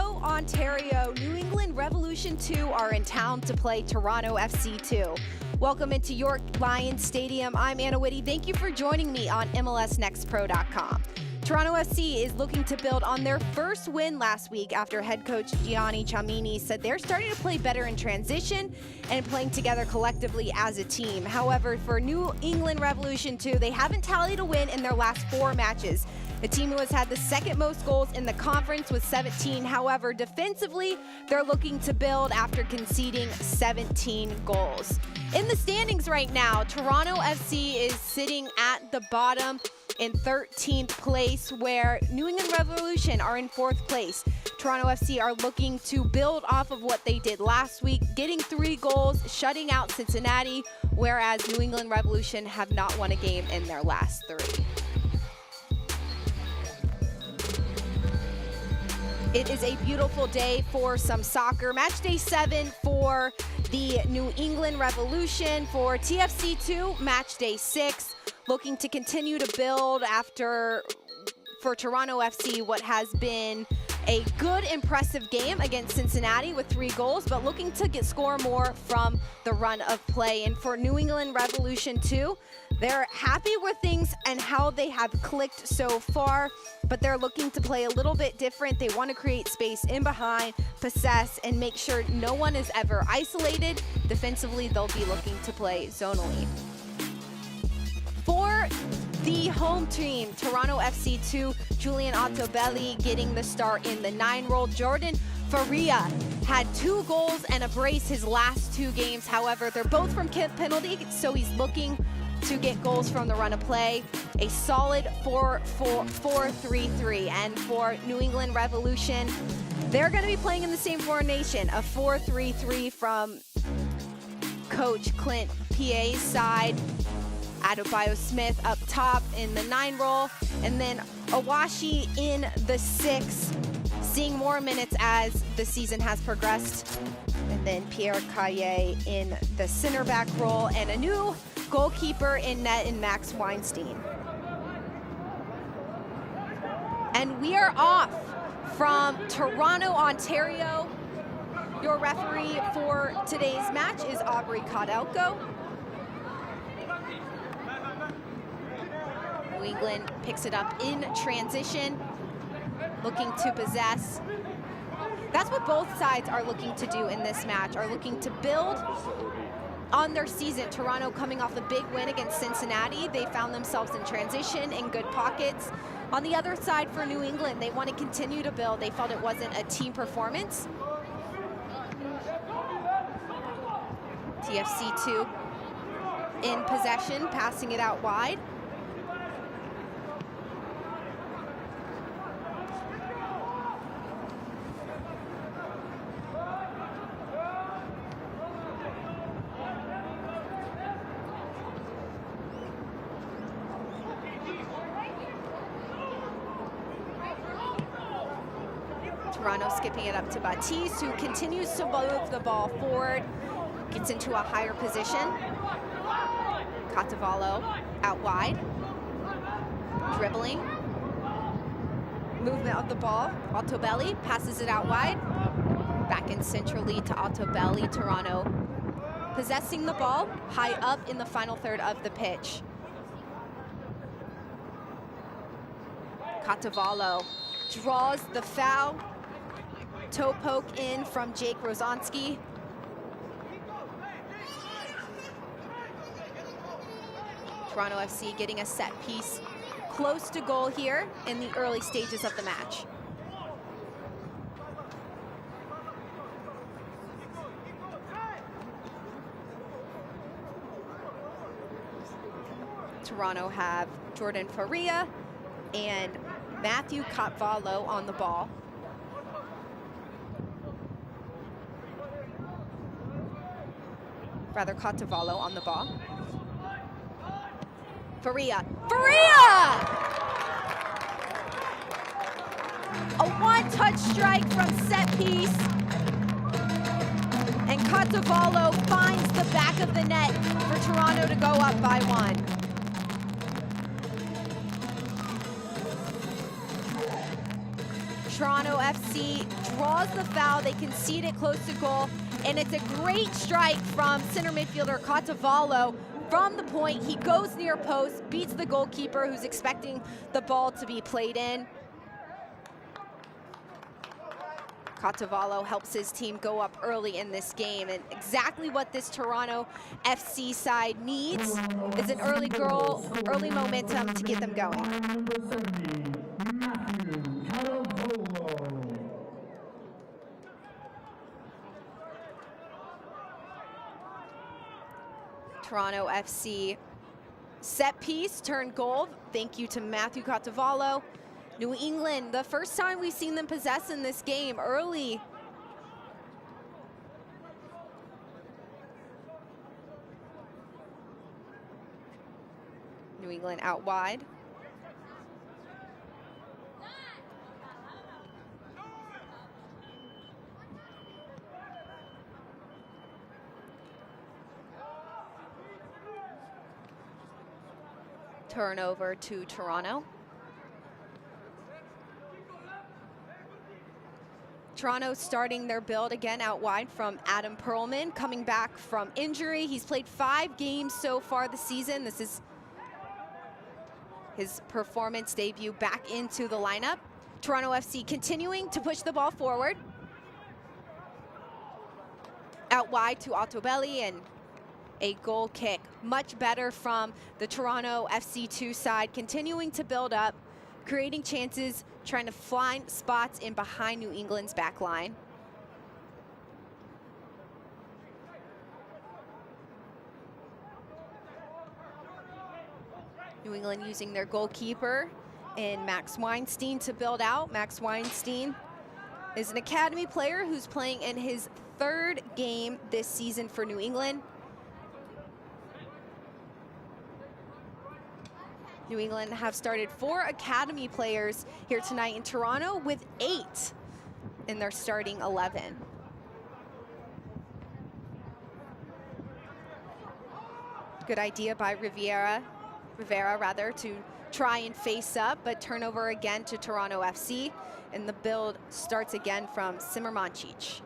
Toronto, Ontario, New England Revolution 2 are in town to play Toronto FC 2. Welcome into York Lions Stadium. I'm Anna Whitty. Thank you for joining me on MLSnextPro.com. Toronto FC is looking to build on their first win last week after head coach Gianni Ciamini said they're starting to play better in transition and playing together collectively as a team. However, for New England Revolution 2, they haven't tallied a win in their last 4 matches. The team who has had the second most goals in the conference with 17. However, defensively, they're looking to build after conceding 17 goals. In the standings right now, Toronto FC is sitting at the bottom in 13th place, where New England Revolution are in 4th place. Toronto FC are looking to build off of what they did last week, getting 3 goals, shutting out Cincinnati, whereas New England Revolution have not won a game in their last 3. It is a beautiful day for some soccer. Match day 7 for the New England Revolution. For TFC 2, match day 6. Looking to continue to build after, for Toronto FC, what has been a good, impressive game against Cincinnati with 3 goals, but looking to score more from the run of play. And for New England Revolution 2, they're happy with things and how they have clicked so far, but they're looking to play a little bit different. They want to create space in behind, possess, and make sure no one is ever isolated. Defensively, they'll be looking to play zonally. For the home team, Toronto FC 2, Julian Altobelli getting the start in the 9 role. Jordan Faria had 2 goals and a brace his last 2 games. However, they're both from penalty, so he's looking to get goals from the run of play. A solid 4-4-3-3. And for New England Revolution, they're going to be playing in the same formation, a 4-3-3 from Coach Clint P.A.'s side. Adebayo Smith up top in the 9 role, and then Awashi in the 6, seeing more minutes as the season has progressed. And then Pierre Caillet in the center back role, and a new goalkeeper in net in Max Weinstein. And we are off from Toronto, Ontario. Your referee for today's match is Aubrey Kodelko. New England picks it up in transition, looking to possess. That's what both sides are looking to do in this match, are looking to build on their season. Toronto coming off a big win against Cincinnati. They found themselves in transition in good pockets. On the other side for New England, they want to continue to build. They felt it wasn't a team performance. TFC 2 in possession, passing it out wide. Toronto skipping it up to Baptiste, who continues to move the ball forward, gets into a higher position. Catavallo out wide, dribbling, movement of the ball. Altobelli passes it out wide, back in centrally to Altobelli. Toronto possessing the ball high up in the final third of the pitch. Catavallo draws the foul. Toe poke in from Jake Rozanski. Toronto FC getting a set piece close to goal here in the early stages of the match. Toronto have Jordan Faria and Matthew Catavallo on the ball. Rather, Catavallo on the ball. Faria! A one-touch strike from set piece. And Catavallo finds the back of the net for Toronto to go up by 1. Toronto FC draws the foul. They concede it close to goal, and it's a great strike from center midfielder Catavallo. From the point, he goes near post, beats the goalkeeper who's expecting the ball to be played in. Catavallo helps his team go up early in this game, and exactly what this Toronto FC side needs is an early goal, early momentum to get them going. Toronto FC set piece turned goal. Thank you to Matthew Catavallo. New England, the first time we've seen them possess in this game early. New England out wide. Turnover to Toronto. Toronto starting their build again out wide from Adam Perlman, coming back from injury. He's played 5 games so far this season. This is his performance debut back into the lineup. Toronto FC continuing to push the ball forward. Out wide to Altobelli, and a goal kick. Much better from the Toronto FC2 side, continuing to build up, creating chances, trying to find spots in behind New England's back line. New England using their goalkeeper in Max Weinstein to build out. Max Weinstein is an academy player who's playing in his 3rd game this season for New England. New England have started 4 academy players here tonight in Toronto, with 8 in their starting 11. Good idea by Rivera to try and face up, but turnover again to Toronto FC, and the build starts again from Simermancic.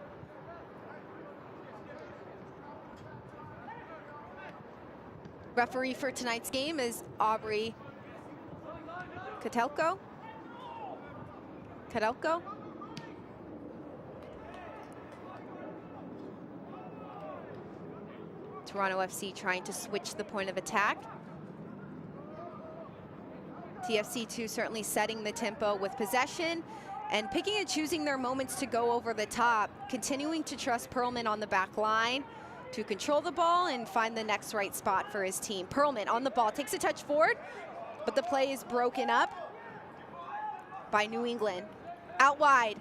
Referee for tonight's game is Aubrey Katelko. Toronto FC trying to switch the point of attack. TFC2 certainly setting the tempo with possession and picking and choosing their moments to go over the top, continuing to trust Perlman on the back line to control the ball and find the next right spot for his team. Perlman on the ball, takes a touch forward, but the play is broken up by New England. Out wide,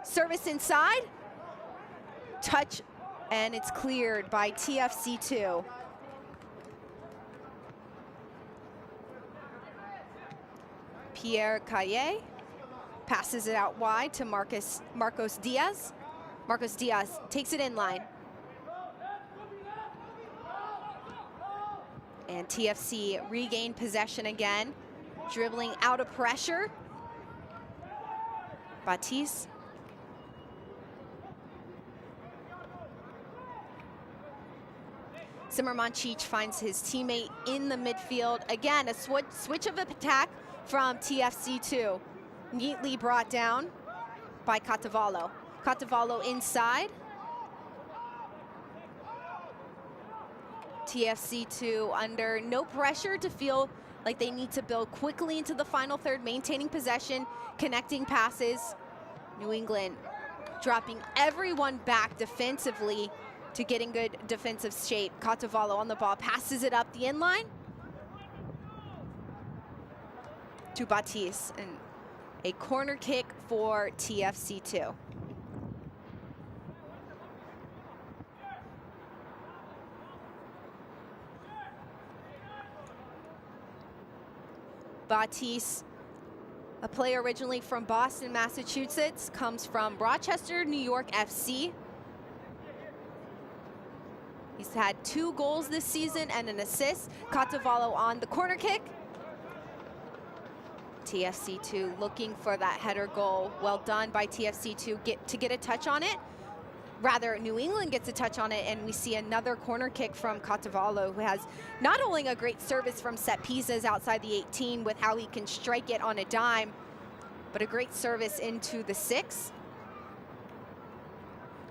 service inside, touch, and it's cleared by TFC2. Pierre Caillet passes it out wide to Marcos Diaz. Marcos Diaz takes it in line. And TFC regain possession again, dribbling out of pressure. Baptiste. Simermancic finds his teammate in the midfield. Again, a switch of attack from TFC2. Neatly brought down by Catavallo. Catavallo inside. TFC2 under no pressure to feel like they need to build quickly into the final third, maintaining possession, connecting passes. New England dropping everyone back defensively to get in good defensive shape. Catavallo on the ball, passes it up the end line to Baptiste, and a corner kick for TFC2. Baptiste, a player originally from Boston, Massachusetts, comes from Rochester, New York FC. He's had 2 goals this season and an assist. Catavallo on the corner kick. TFC2 looking for that header goal. Well done by TFC2 to get a touch on it. Rather, New England gets a touch on it, and we see another corner kick from Catavallo, who has not only a great service from set pieces outside the 18 with how he can strike it on a dime, but a great service into the 6.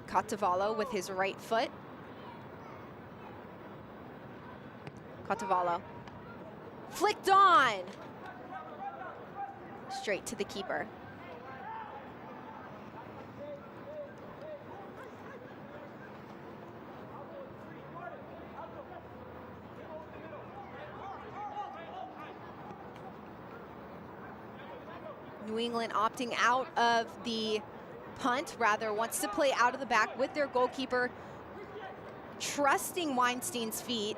Catavallo with his right foot. Catavallo flicked on. Straight to the keeper. New England opting out of the punt, rather wants to play out of the back with their goalkeeper, trusting Weinstein's feet.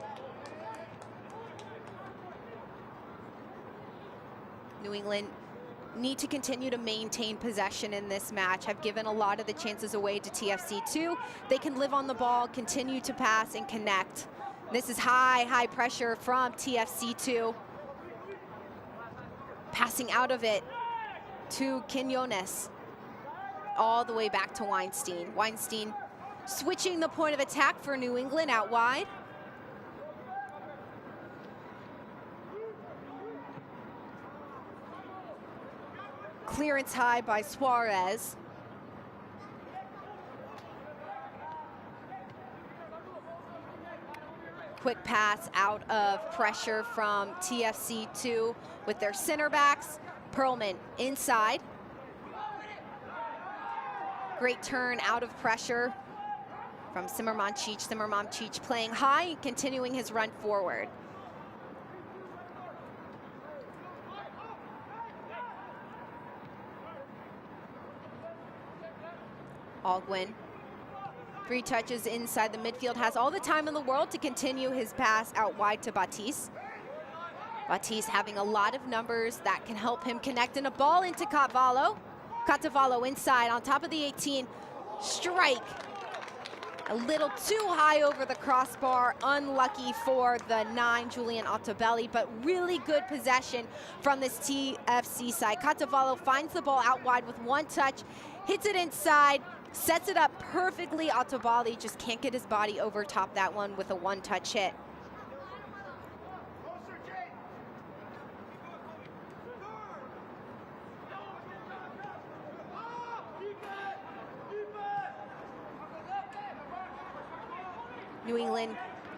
New England need to continue to maintain possession in this match. Have given a lot of the chances away to TFC2. They can live on the ball, continue to pass and connect. This is high pressure from TFC2. Passing out of it to Quinones. All the way back to Weinstein. Weinstein switching the point of attack for New England out wide. Clearance high by Suarez. Quick pass out of pressure from TFC2 with their center backs. Perlman inside. Great turn out of pressure from Simermancic. Simermancic playing high, continuing his run forward. Alguin, 3 touches inside the midfield, has all the time in the world to continue his pass out wide to Batiste. Batiste having a lot of numbers that can help him connect, and a ball into Catavallo. Catavallo inside on top of the 18, strike. A little too high over the crossbar, unlucky for the 9, Julian Altobelli, but really good possession from this TFC side. Catavallo finds the ball out wide with 1 touch, hits it inside, sets it up perfectly. Altobelli just can't get his body over top that one with a 1-touch hit. New England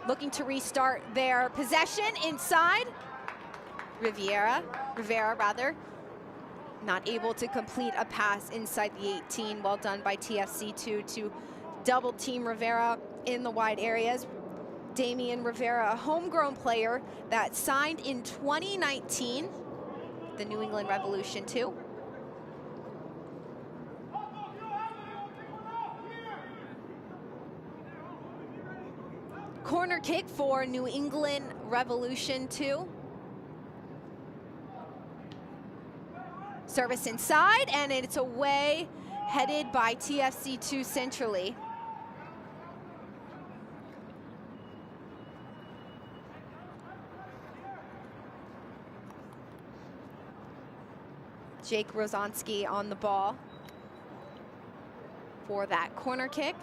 looking to restart their possession inside. Rivera, not able to complete a pass inside the 18. Well done by TFC2 to double team Rivera in the wide areas. Damian Rivera, a homegrown player that signed in 2019, the New England Revolution 2. Corner kick for New England Revolution 2. Service inside, and it's away, headed by TFC2 centrally. Jake Rozanski on the ball for that corner kick.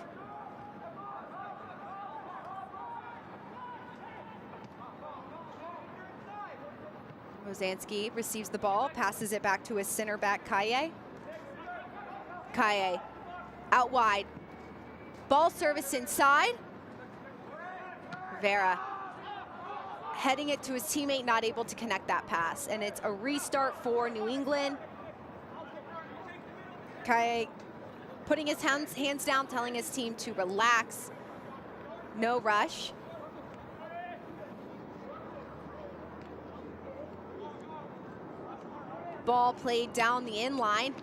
Rozanski receives the ball, passes it back to his center back, Kaye. Kaye out wide. Ball service inside. Rivera heading it to his teammate, not able to connect that pass. And it's a restart for New England. Kaye putting his hands down, telling his team to relax. No rush. Ball played down the inline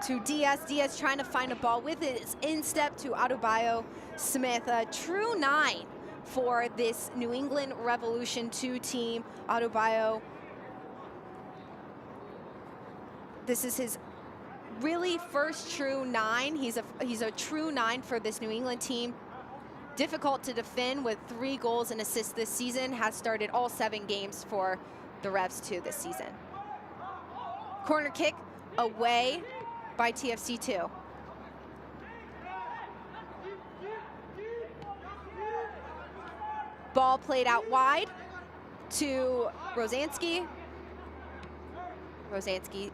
to Diaz. Diaz trying to find a ball with his instep to Adebayo Smith. A true 9 for this New England Revolution 2 team. Adebayo, this is his really first true 9. He's a true 9 for this New England team. Difficult to defend with 3 goals and assists this season. Has started all 7 games for the Revs 2 this season. Corner kick away by TFC 2. Ball played out wide to Rosansky. Rosansky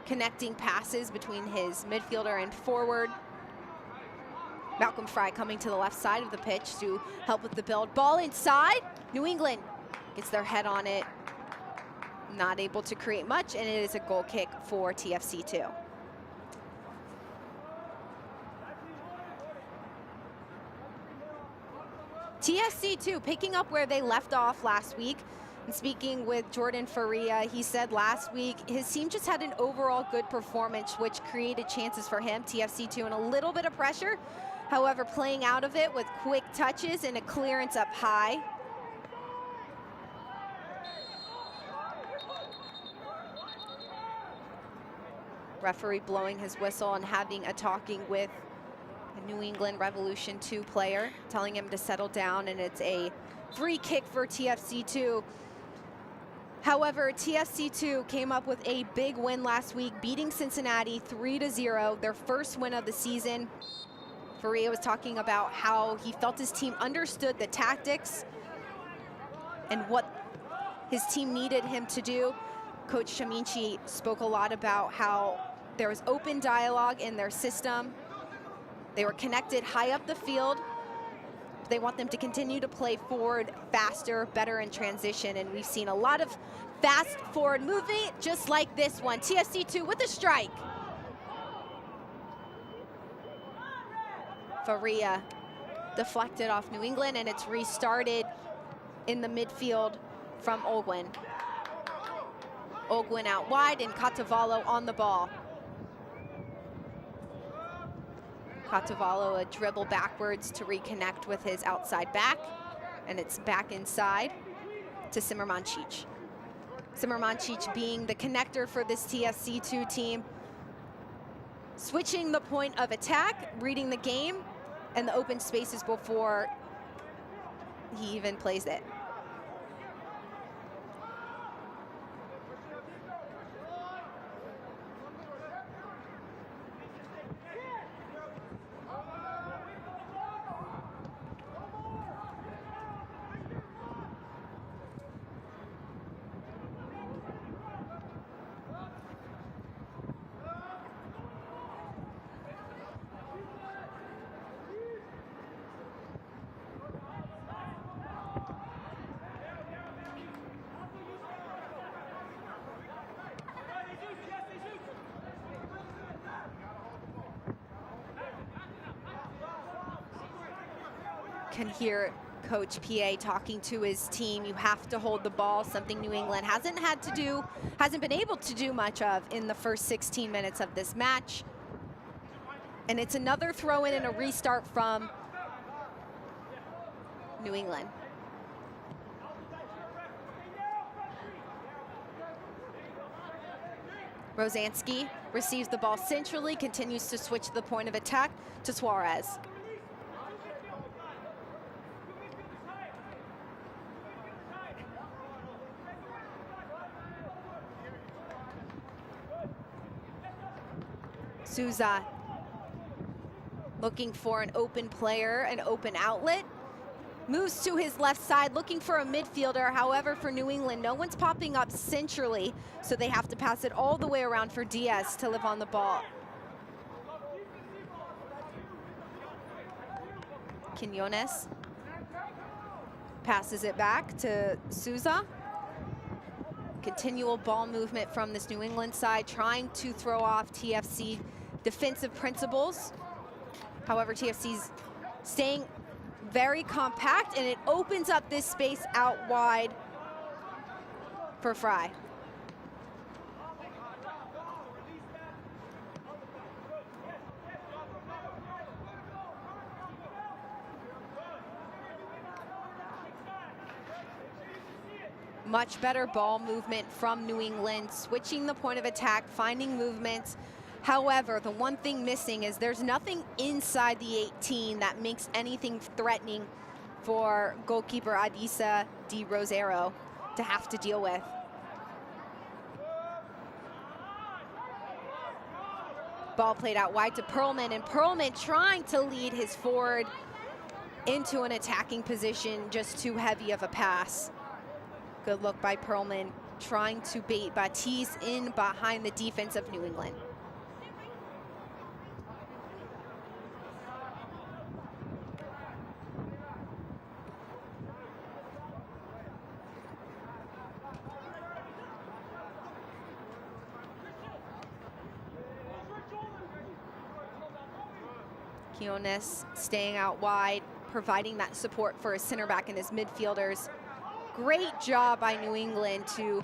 connecting passes between his midfielder and forward. Malcolm Fry coming to the left side of the pitch to help with the build. Ball inside. New England gets their head on it. Not able to create much, and it is a goal kick for TFC 2. TFC 2 picking up where they left off last week. And speaking with Jordan Faria, he said last week his team just had an overall good performance, which created chances for him. TFC 2 and a little bit of pressure, however, playing out of it with quick touches and a clearance up high. Referee blowing his whistle and having a talking with a New England Revolution 2 player, telling him to settle down, and it's a free kick for TFC 2. However, TFC 2 came up with a big win last week, beating Cincinnati 3-0, their first win of the season. Faria was talking about how he felt his team understood the tactics and what his team needed him to do. Coach Chaminci spoke a lot about how there was open dialogue in their system. They were connected high up the field. They want them to continue to play forward faster, better in transition, and we've seen a lot of fast forward movement just like this one. TFC 2 with a strike. Faria deflected off New England, and it's restarted in the midfield from Ogwin. Ogwin out wide, and Catavallo on the ball. Catavallo a dribble backwards to reconnect with his outside back, and it's back inside to Simermancic. Simermancic being the connector for this TFC 2 team, switching the point of attack, reading the game and the open spaces before he even plays it. Can hear Coach PA talking to his team. You have to hold the ball, something New England hasn't been able to do much of in the first 16 minutes of this match. And it's another throw in and a restart from New England. Rosansky receives the ball centrally, continues to switch the point of attack to Suarez. Souza looking for an open player, an open outlet. Moves to his left side, looking for a midfielder. However, for New England, no one's popping up centrally, so they have to pass it all the way around for Diaz to live on the ball. Quinones passes it back to Souza. Continual ball movement from this New England side, trying to throw off TFC defensive principles. However, TFC's staying very compact, and it opens up this space out wide for Fry. Much better ball movement from New England, switching the point of attack, finding movements. However, the one thing missing is there's nothing inside the 18 that makes anything threatening for goalkeeper Adisa Di Rosero to have to deal with. Ball played out wide to Perlman, and Perlman trying to lead his forward into an attacking position, just too heavy of a pass. Good look by Perlman, trying to bait Batiste in behind the defense of New England. Quinones staying out wide, providing that support for his center back and his midfielders. Great job by New England to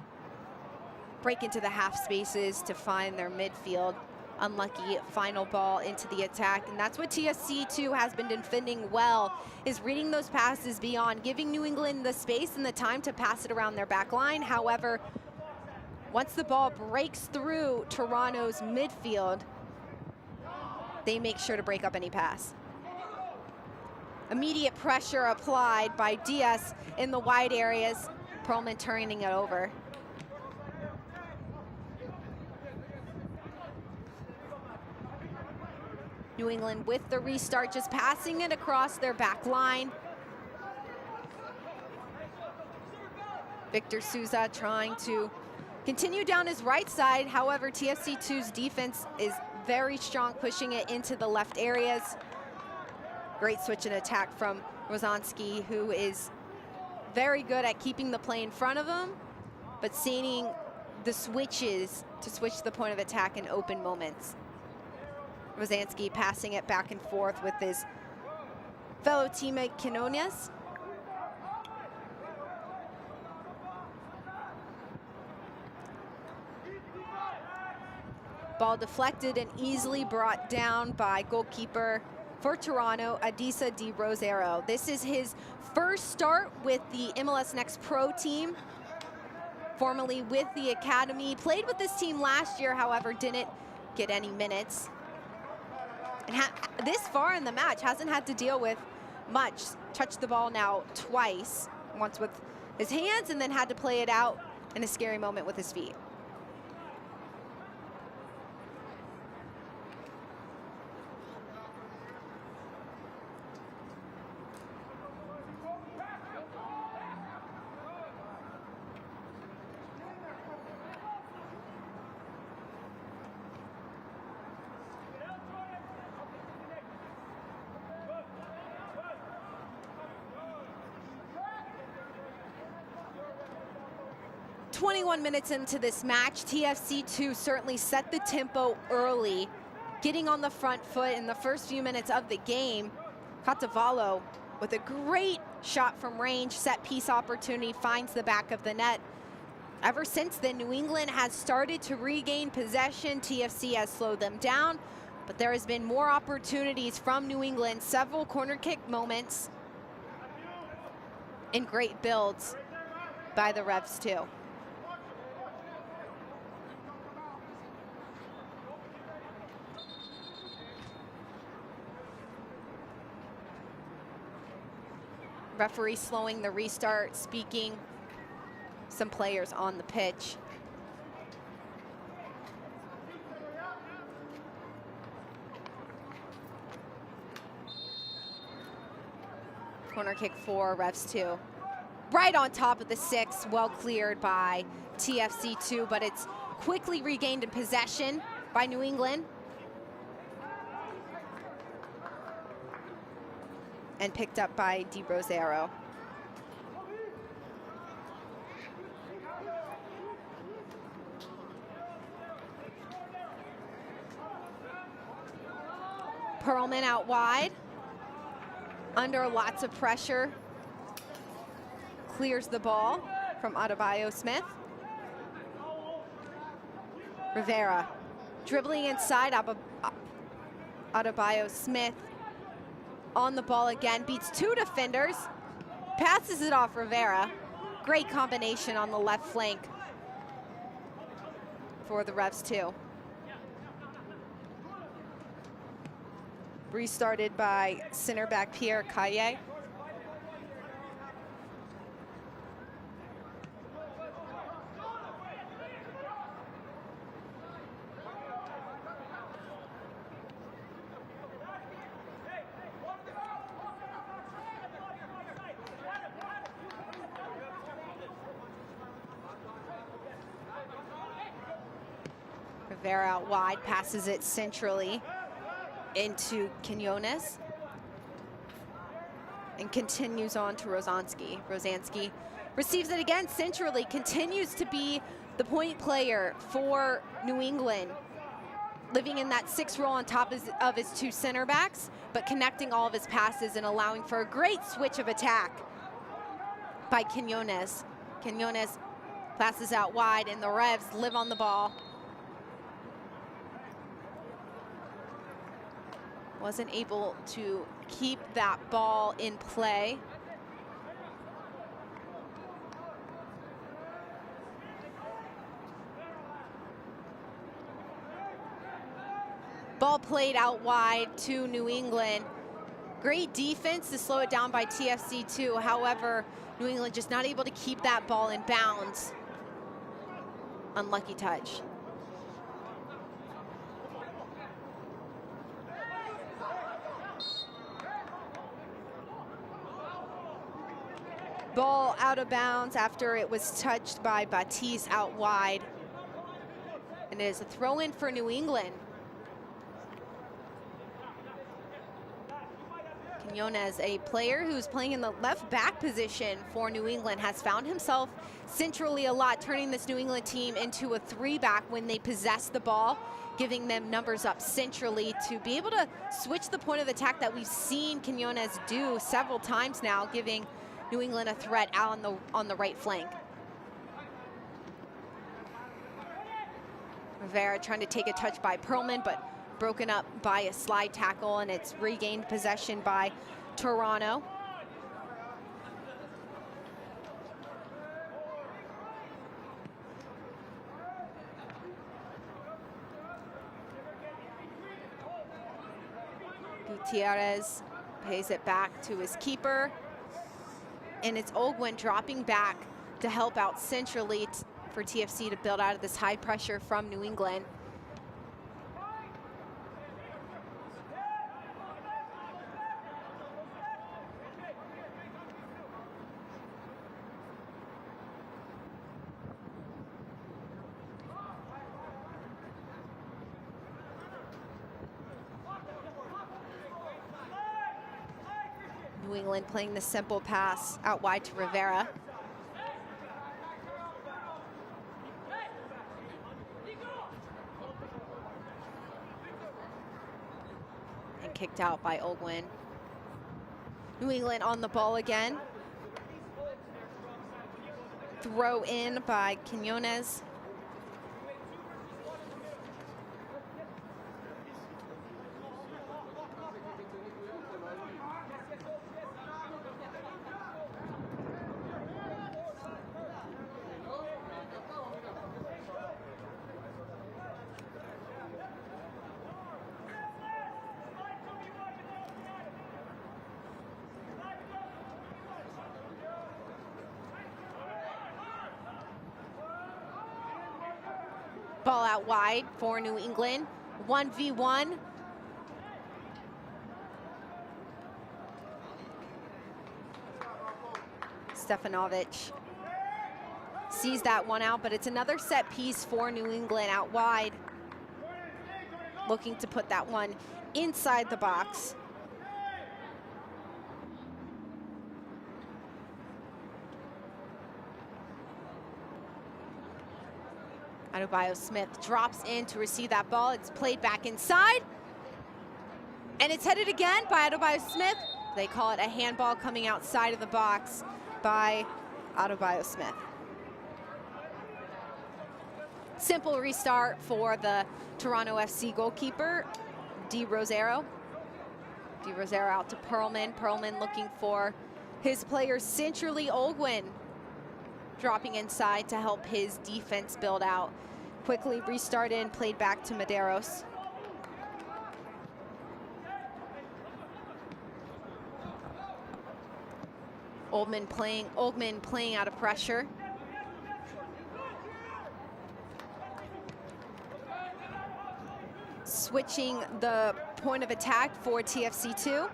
break into the half spaces to find their midfield. Unlucky final ball into the attack, and that's what TFC too has been defending well, is reading those passes beyond, giving New England the space and the time to pass it around their back line. However, once the ball breaks through Toronto's midfield, they make sure to break up any pass. Immediate pressure applied by Diaz in the wide areas. Perlman turning it over. New England with the restart, just passing it across their back line. Victor Souza trying to continue down his right side. However, TFC2's defense is very strong, pushing it into the left areas. Great switch and attack from Rozanski, who is very good at keeping the play in front of him, but seeing the switches to switch the point of attack in open moments. Rozanski passing it back and forth with his fellow teammate Quinones. Ball deflected and easily brought down by goalkeeper for Toronto, Adisa Di Rosero. This is his first start with the MLS Next Pro team, formerly with the Academy. Played with this team last year, however, didn't get any minutes. And this far in the match, hasn't had to deal with much. Touched the ball now twice, once with his hands and then had to play it out in a scary moment with his feet. "21 minutes into this match, TFC2 certainly set the tempo early, getting on the front foot in the first few minutes of the game. Catavallo with a great shot from range, set piece opportunity, finds the back of the net. Ever since then, New England has started to regain possession. TFC has slowed them down, but there has been more opportunities from New England, several corner kick moments, and great builds by the Revs too. Referee slowing the restart, speaking some players on the pitch. Corner kick for Revs 2. Right on top of the 6, well cleared by TFC2, but it's quickly regained in possession by New England. And picked up by Di Rosero. Perlman out wide, under lots of pressure. Clears the ball from Adebayo Smith. Rivera dribbling inside, Adebayo Smith on the ball again, beats 2 defenders, passes it off Rivera. Great combination on the left flank for the Revs 2. Restarted by center back Pierre Caille. Rivera out wide, passes it centrally into Quinones. And continues on to Rosansky. Rosansky receives it again centrally, continues to be the point player for New England, living in that 6 role on top of his 2 center backs, but connecting all of his passes and allowing for a great switch of attack by Quinones. Quinones passes out wide, and the Revs live on the ball. Wasn't able to keep that ball in play. Ball played out wide to New England. Great defense to slow it down by TFC too. However, New England just not able to keep that ball in bounds. Unlucky touch. Ball out of bounds after it was touched by Batiste out wide. And it is a throw-in for New England. Quinones, a player who's playing in the left back position for New England, has found himself centrally a lot, turning this New England team into a 3-back when they possess the ball, giving them numbers up centrally to be able to switch the point of attack that we've seen Quinones do several times now, giving New England a threat out on the right flank. Rivera trying to take a touch by Perlman, but broken up by a slide tackle, and it's regained possession by Toronto. Gutierrez pays it back to his keeper. And it's Ogwin dropping back to help out centrally for TFC to build out of this high pressure from New England. New England playing the simple pass out wide to Rivera. And kicked out by Ogwin. New England on the ball again. Throw in by Quinones. Ball out wide for New England. 1v1. Stefanovic sees that one out, but it's another set piece for New England out wide. Looking to put that one inside the box. Adebayo Smith drops in to receive that ball. It's played back inside. And it's headed again by Adebayo Smith. They call it a handball coming outside of the box by Adebayo Smith. Simple restart for the Toronto FC goalkeeper, De Rosero. De Rosero out to Perlman. Perlman looking for his player centrally, Ogwin, dropping inside to help his defense build out. Quickly restarted and played back to Medeiros. Ogman playing out of pressure. Switching the point of attack for TFC2.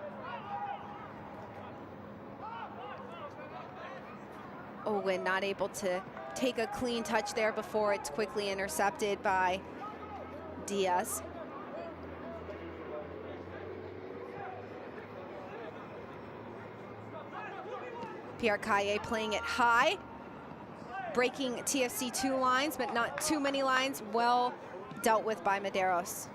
Ogwin not able to take a clean touch there before it's quickly intercepted by Diaz. Pierre Caille playing it high, breaking TFC 2 lines, but not too many lines. Well dealt with by Medeiros.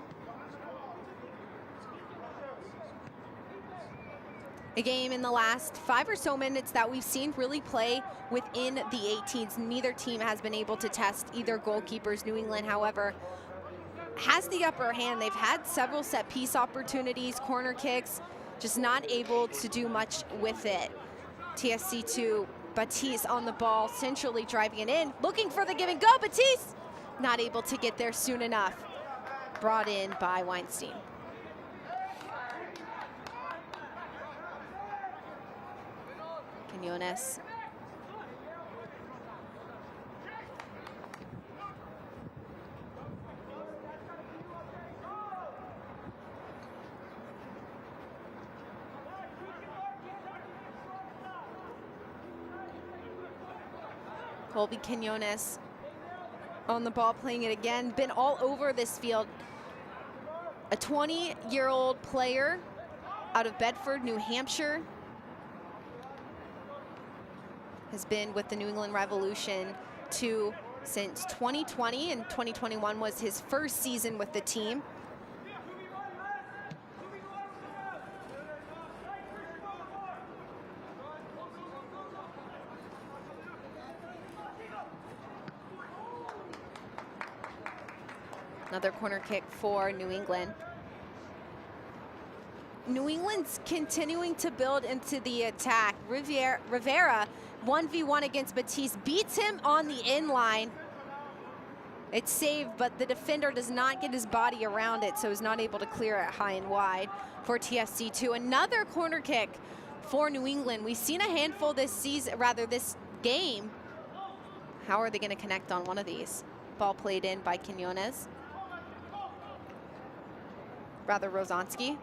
A game in the last 5 or so minutes that we've seen really play within the 18s. Neither team has been able to test either goalkeepers. New England, however, has the upper hand. They've had several set piece opportunities, corner kicks, just not able to do much with it. TFC 2, Batiste on the ball, centrally driving it in, looking for the give and go. Batiste not able to get there soon enough. Brought in by Weinstein. Quinones. Colby Quinones on the ball, playing it again. Been all over this field. A 20-year-old player out of Bedford, New Hampshire. Has been with the New England Revolution since 2020, and 2021 was his first season with the team. Another corner kick for New England. New England's continuing to build into the attack. Rivera 1v1 against Batiste, beats him on the inline. It's saved, but the defender does not get his body around it, so is not able to clear it high and wide for TFC 2. Another corner kick for New England. We've seen a handful this season, rather this game. How are they going to connect on one of these? Ball played in by Quinones. Rather Rozanski.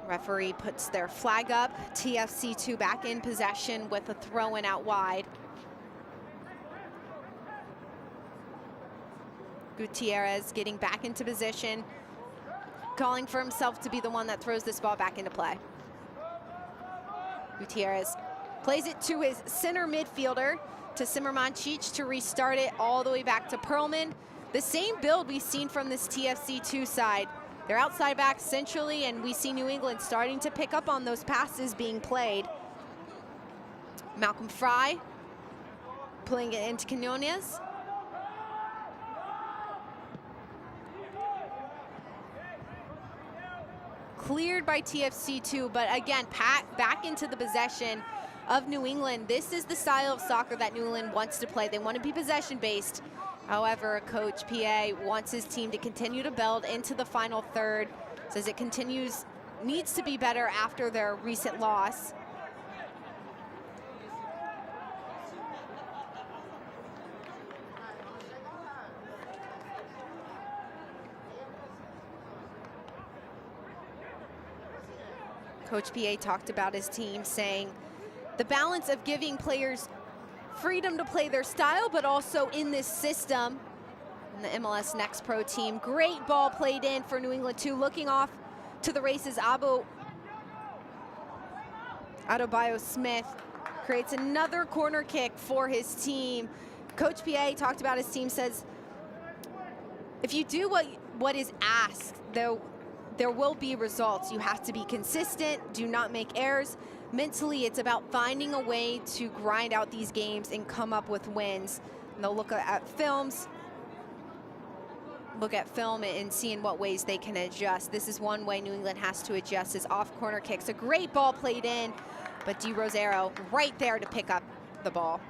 Referee puts their flag up. TFC 2 back in possession with a throw-in out wide. Gutierrez getting back into position, calling for himself to be the one that throws this ball back into play. Gutierrez plays it to his center midfielder, to Simmermancic, to restart it all the way back to Perlman. The same build we've seen from this TFC 2 side. They're outside back centrally, and we see New England starting to pick up on those passes being played. Malcolm Fry pulling it into Quinones. Cleared by TFC 2, but again, back into the possession of New England. This is the style of soccer that New England wants to play. They want to be possession-based. However, Coach PA wants his team to continue to build into the final third, says it needs to be better after their recent loss. Coach PA talked about his team, saying the balance of giving players freedom to play their style, but also in this system. And the MLS Next Pro team, great ball played in for New England 2, looking off to the races. Adebayo Smith creates another corner kick for his team. Coach PA talked about his team, says, if you do what is asked, there will be results. You have to be consistent, do not make errors. Mentally, it's about finding a way to grind out these games and come up with wins. And they'll look at film and see in what ways they can adjust. This is one way New England has to adjust, is off corner kicks. A great ball played in, but Di Rosero right there to pick up the ball.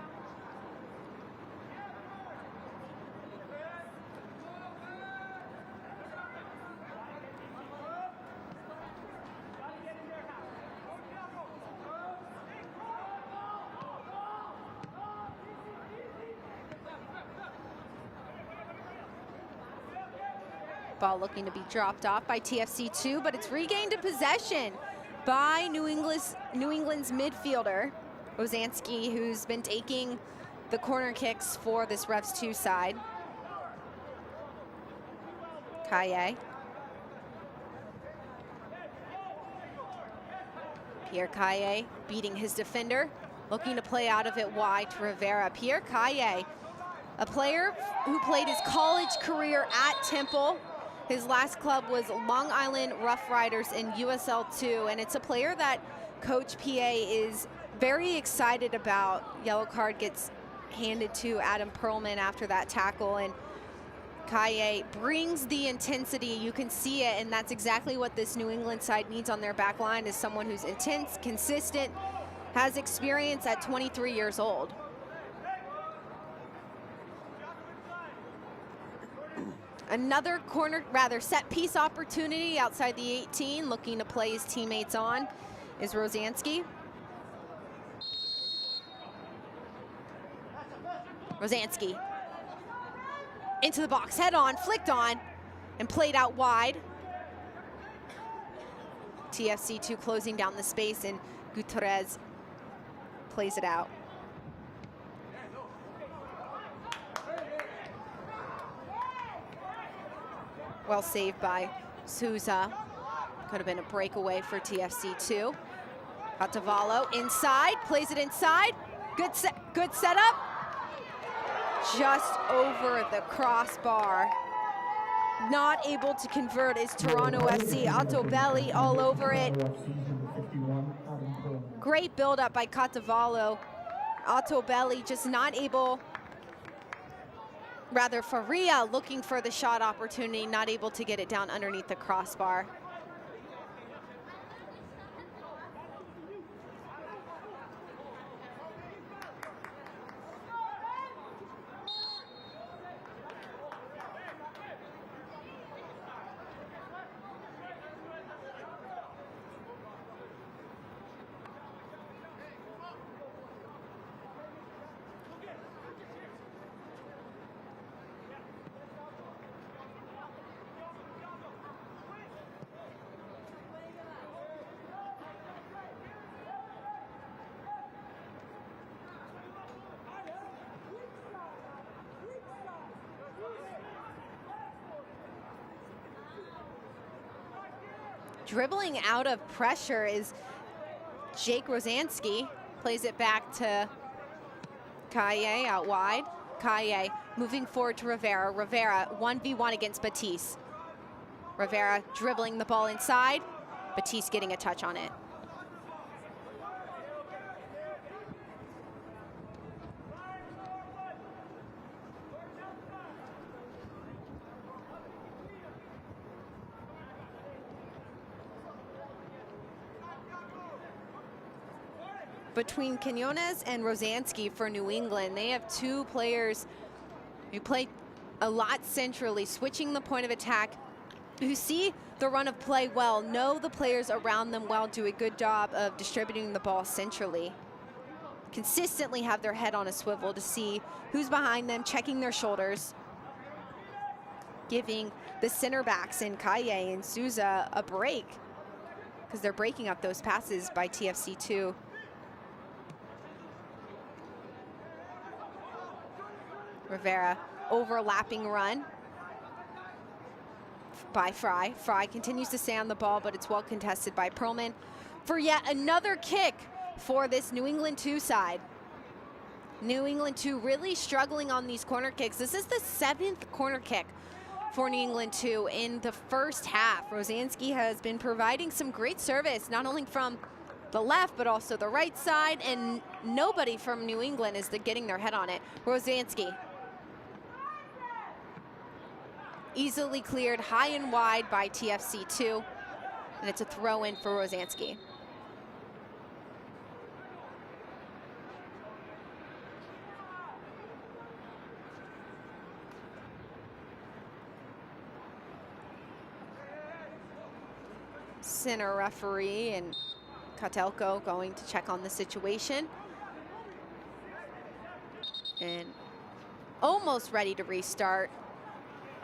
Ball looking to be dropped off by TFC 2, but it's regained in possession by New England's midfielder, Rosansky, who's been taking the corner kicks for this Revs 2 side. Kaye. Pierre Kaye beating his defender, looking to play out of it wide to Rivera. Pierre Kaye, a player who played his college career at Temple. His last club was Long Island Rough Riders in USL 2, and it's a player that Coach PA is very excited about. Yellow card gets handed to Adam Perlman after that tackle, and Kaye brings the intensity. You can see it, and that's exactly what this New England side needs on their back line, is someone who's intense, consistent, has experience at 23 years old. Another set piece opportunity outside the 18, looking to play his teammates on, is Rosansky. Rosansky into the box, head on, flicked on, and played out wide. TFC 2 closing down the space, and Gutierrez plays it out. Well saved by Souza. Could have been a breakaway for TFC 2. Catavallo inside, plays it inside. Good setup. Just over the crossbar. Not able to convert is Toronto FC. Altobelli all over it. Great build-up by Catavallo. Altobelli just not able, rather Faria looking for the shot opportunity, not able to get it down underneath the crossbar. Dribbling out of pressure is Jake Rosansky. Plays it back to Kaye out wide. Kaye moving forward to Rivera. Rivera 1v1 against Batiste. Rivera dribbling the ball inside. Batiste getting a touch on it. Between Quinones and Rosansky for New England, they have two players who play a lot centrally, switching the point of attack, who see the run of play well, know the players around them well, do a good job of distributing the ball centrally. Consistently have their head on a swivel to see who's behind them, checking their shoulders, giving the center backs in Kaye and Souza a break, because they're breaking up those passes by TFC 2. Rivera, overlapping run by Fry. Fry continues to stay on the ball, but it's well contested by Perlman for yet another kick for this New England 2 side. New England 2 really struggling on these corner kicks. This is the 7th corner kick for New England 2 in the first half. Rosansky has been providing some great service, not only from the left, but also the right side, and nobody from New England is getting their head on it. Rosansky easily cleared high and wide by TFC 2, and it's a throw in for Rosansky. Center referee and Kotelko going to check on the situation. And almost ready to restart.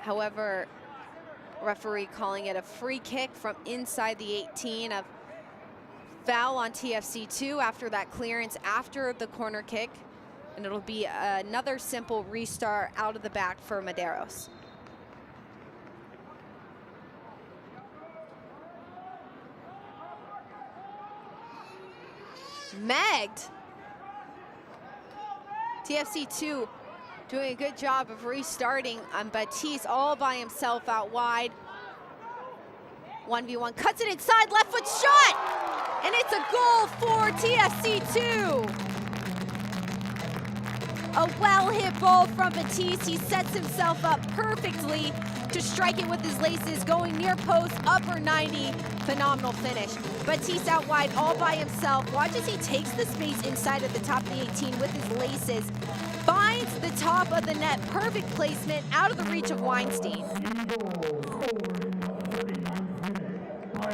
However, referee calling it a free kick from inside the 18 of foul on TFC2 after that clearance after the corner kick. And it'll be another simple restart out of the back for Medeiros. Megged. TFC2 doing a good job of restarting. Batiste all by himself out wide. 1v1, cuts it inside, left foot shot! And it's a goal for TFC2. A well-hit ball from Batiste. He sets himself up perfectly to strike it with his laces, going near post, upper 90. Phenomenal finish. Batiste out wide all by himself. Watch as he takes the space inside of the top of the 18 with his laces. Finds the top of the net. Perfect placement out of the reach of Weinstein.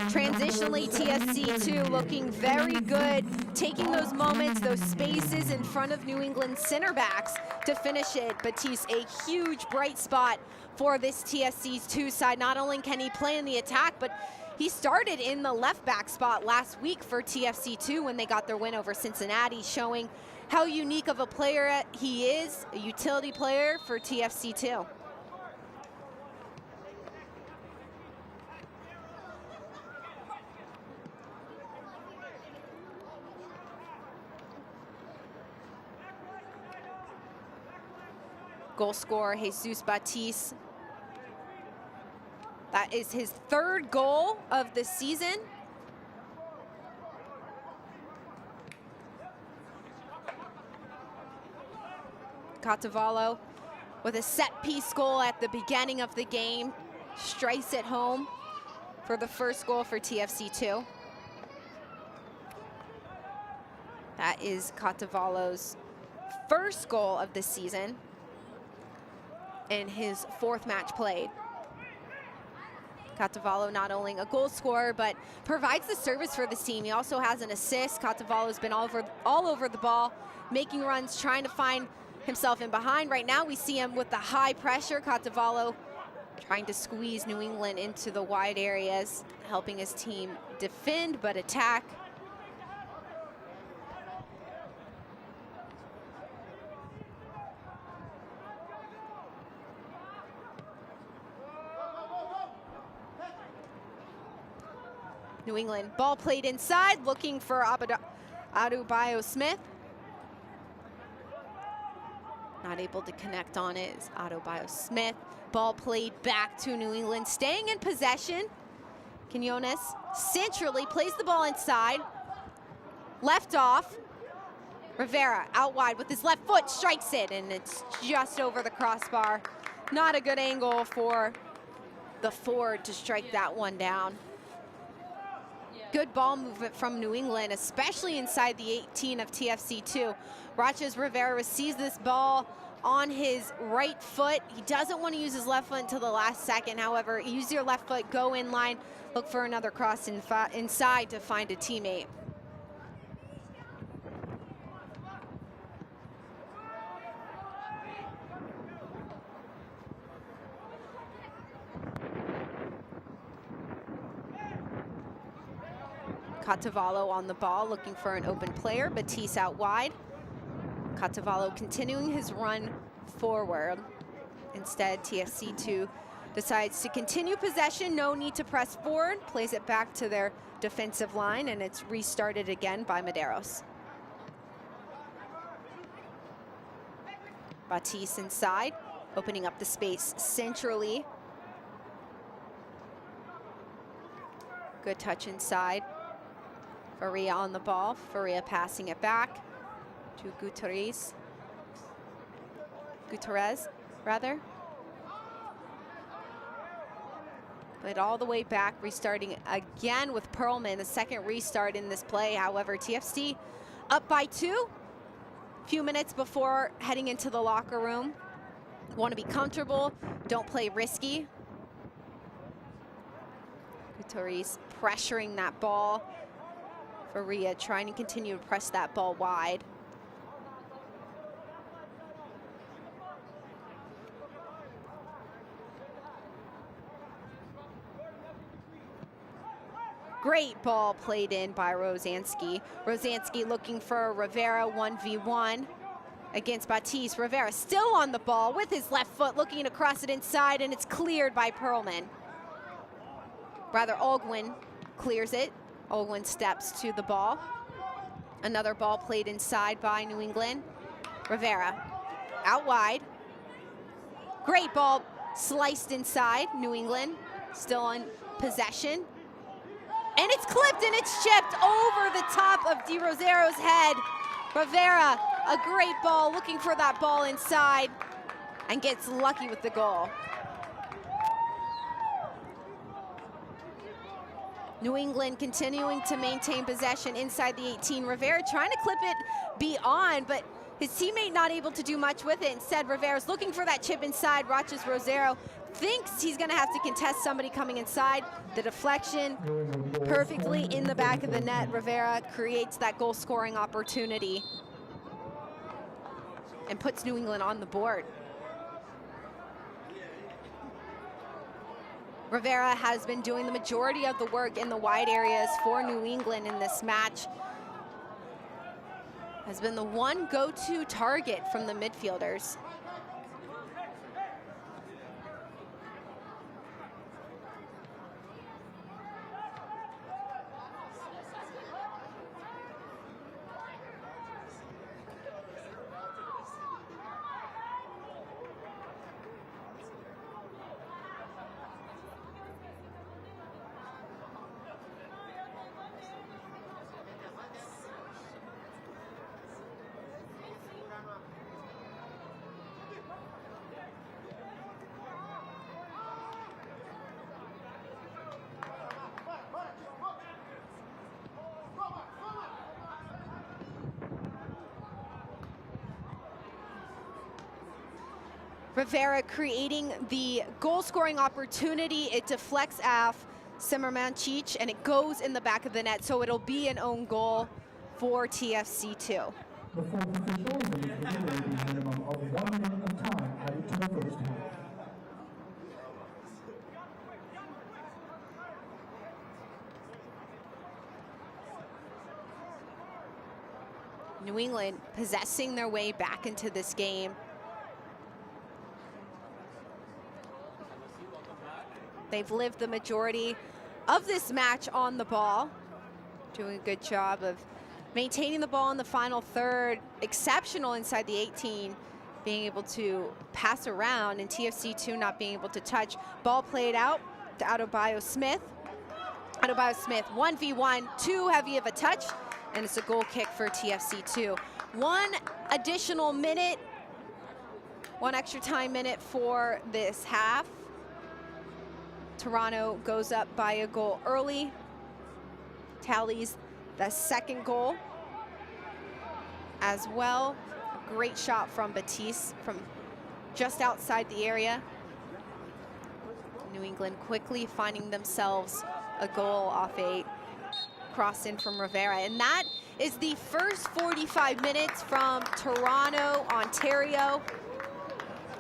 Transitionally, TFC2 looking very good, taking those moments, those spaces in front of New England center backs to finish it. Batiste, a huge bright spot for this TFC2 side. Not only can he play in the attack, but he started in the left back spot last week for TFC2 when they got their win over Cincinnati, showing how unique of a player he is, a utility player for TFC2. Goal scorer, Jesus Batiste. That is his third goal of the season. Catavallo with a set-piece goal at the beginning of the game. Strikes it home for the first goal for TFC2. That is Catavallo's first goal of the season and his fourth match played. Catavallo not only a goal scorer, but provides the service for this team. He also has an assist. Catavallo's been all over the ball, making runs, trying to find himself in behind. Right now we see him with the high pressure. Catavallo trying to squeeze New England into the wide areas, helping his team defend but attack. New England, ball played inside, looking for Adebayo Smith. Not able to connect on it is Adebayo Smith. Ball played back to New England, staying in possession. Quinones centrally plays the ball inside. Left off. Rivera out wide with his left foot, strikes it, and it's just over the crossbar. Not a good angle for the forward to strike that one down. Good ball movement from New England, especially inside the 18 of TFC2. Roches Rivera receives this ball on his right foot. He doesn't want to use his left foot until the last second. However, use your left foot, go in line, look for another cross inside to find a teammate. Catavallo on the ball, looking for an open player. Batiste out wide. Catavallo continuing his run forward. Instead, TFC2 decides to continue possession. No need to press forward. Plays it back to their defensive line, and it's restarted again by Medeiros. Batiste inside, opening up the space centrally. Good touch inside. Faria on the ball. Faria passing it back to Gutierrez. Gutierrez, rather. Played all the way back, restarting again with Perlman, the second restart in this play. However, TFC up by 2. Few minutes before heading into the locker room. Want to be comfortable, don't play risky. Gutierrez pressuring that ball. Faria trying to continue to press that ball wide. Great ball played in by Rosansky. Rosansky looking for Rivera 1v1 against Batiste. Rivera still on the ball with his left foot, looking to cross it inside, and it's cleared by Perlman. Rather, Olguin clears it. Olguin steps to the ball. Another ball played inside by New England. Rivera out wide. Great ball sliced inside. New England still in possession. And it's clipped and it's chipped over the top of Di Rosero's head. Rivera, a great ball, looking for that ball inside and gets lucky with the goal. New England continuing to maintain possession inside the 18. Rivera trying to clip it beyond, but his teammate not able to do much with it. Instead, Rivera's looking for that chip inside. Roches Rosero thinks he's gonna have to contest somebody coming inside. The deflection perfectly in the back of the net. Rivera creates that goal scoring opportunity and puts New England on the board. Rivera has been doing the majority of the work in the wide areas for New England in this match. Has been the one go-to target from the midfielders. Rivera creating the goal-scoring opportunity. It deflects off Simermancic, and it goes in the back of the net, so it'll be an own goal for TFC2. The fourth official is a minimum of 1 minute of time added to the first half. New England possessing their way back into this game. They've lived the majority of this match on the ball, doing a good job of maintaining the ball in the final third. Exceptional inside the 18, being able to pass around, and TFC2 not being able to touch. Ball played out to Adebayo Smith. Adebayo Smith 1v1, too heavy of a touch, and it's a goal kick for TFC2. One additional minute, one extra time minute for this half. Toronto goes up by a goal early, tallies the second goal as well. A great shot from Batiste from just outside the area. New England quickly finding themselves a goal off a cross in from Rivera. And that is the first 45 minutes from Toronto, Ontario.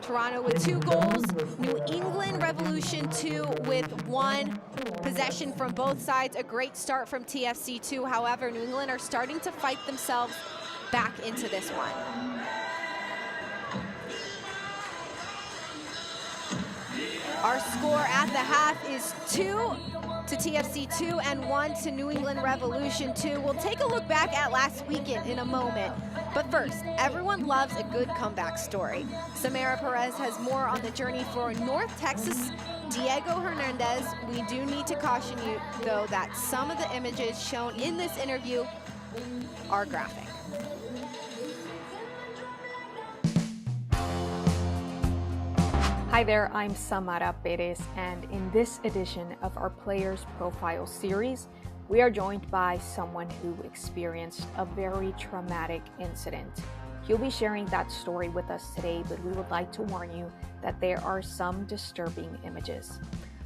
Toronto with 2 goals, New England Revolution 2 with 1. Possession from both sides, a great start from TFC2. However, New England are starting to fight themselves back into this one. Our score at the half is 2 to TFC2 and 1 to New England Revolution 2. We'll take a look back at last weekend in a moment. But first, everyone loves a good comeback story. Samara Perez has more on the journey for North Texas Diego Hernandez. We do need to caution you, though, that some of the images shown in this interview are graphic. Hi there, I'm Samara Perez, and in this edition of our Players Profile series, we are joined by someone who experienced a very traumatic incident. He'll be sharing that story with us today, but we would like to warn you that there are some disturbing images.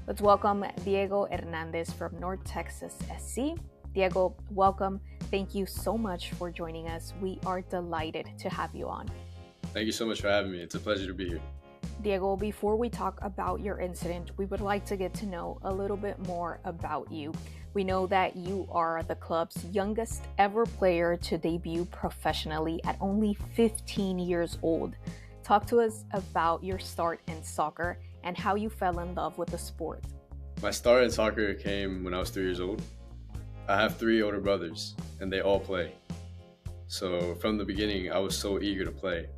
Let's welcome Diego Hernandez from North Texas SC. Diego, welcome. Thank you so much for joining us. We are delighted to have you on. Thank you so much for having me. It's a pleasure to be here. Diego, before we talk about your incident, we would like to get to know a little bit more about you. We know that you are the club's youngest ever player to debut professionally at only 15 years old. Talk to us about your start in soccer and how you fell in love with the sport. My start in soccer came when I was 3 years old. I have 3 older brothers, and they all play. So from the beginning, I was so eager to play.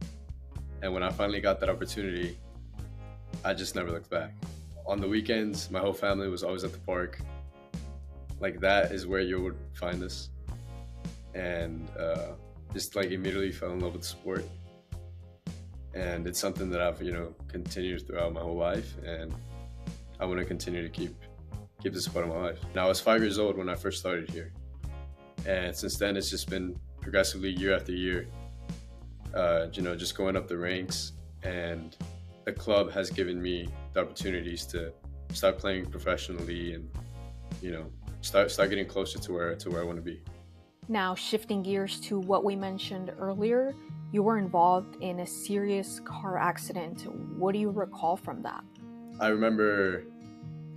And when I finally got that opportunity, I just never looked back. On the weekends, my whole family was always at the park. Like, that is where you would find us. And just like immediately fell in love with the sport. And it's something that I've, continued throughout my whole life. And I want to continue to keep this part of my life. Now, I was 5 years old when I first started here. And since then, it's just been progressively year after year, just going up the ranks. And the club has given me the opportunities to start playing professionally and, start getting closer to where I want to be. Now, shifting gears to what we mentioned earlier, you were involved in a serious car accident. What do you recall from that? I remember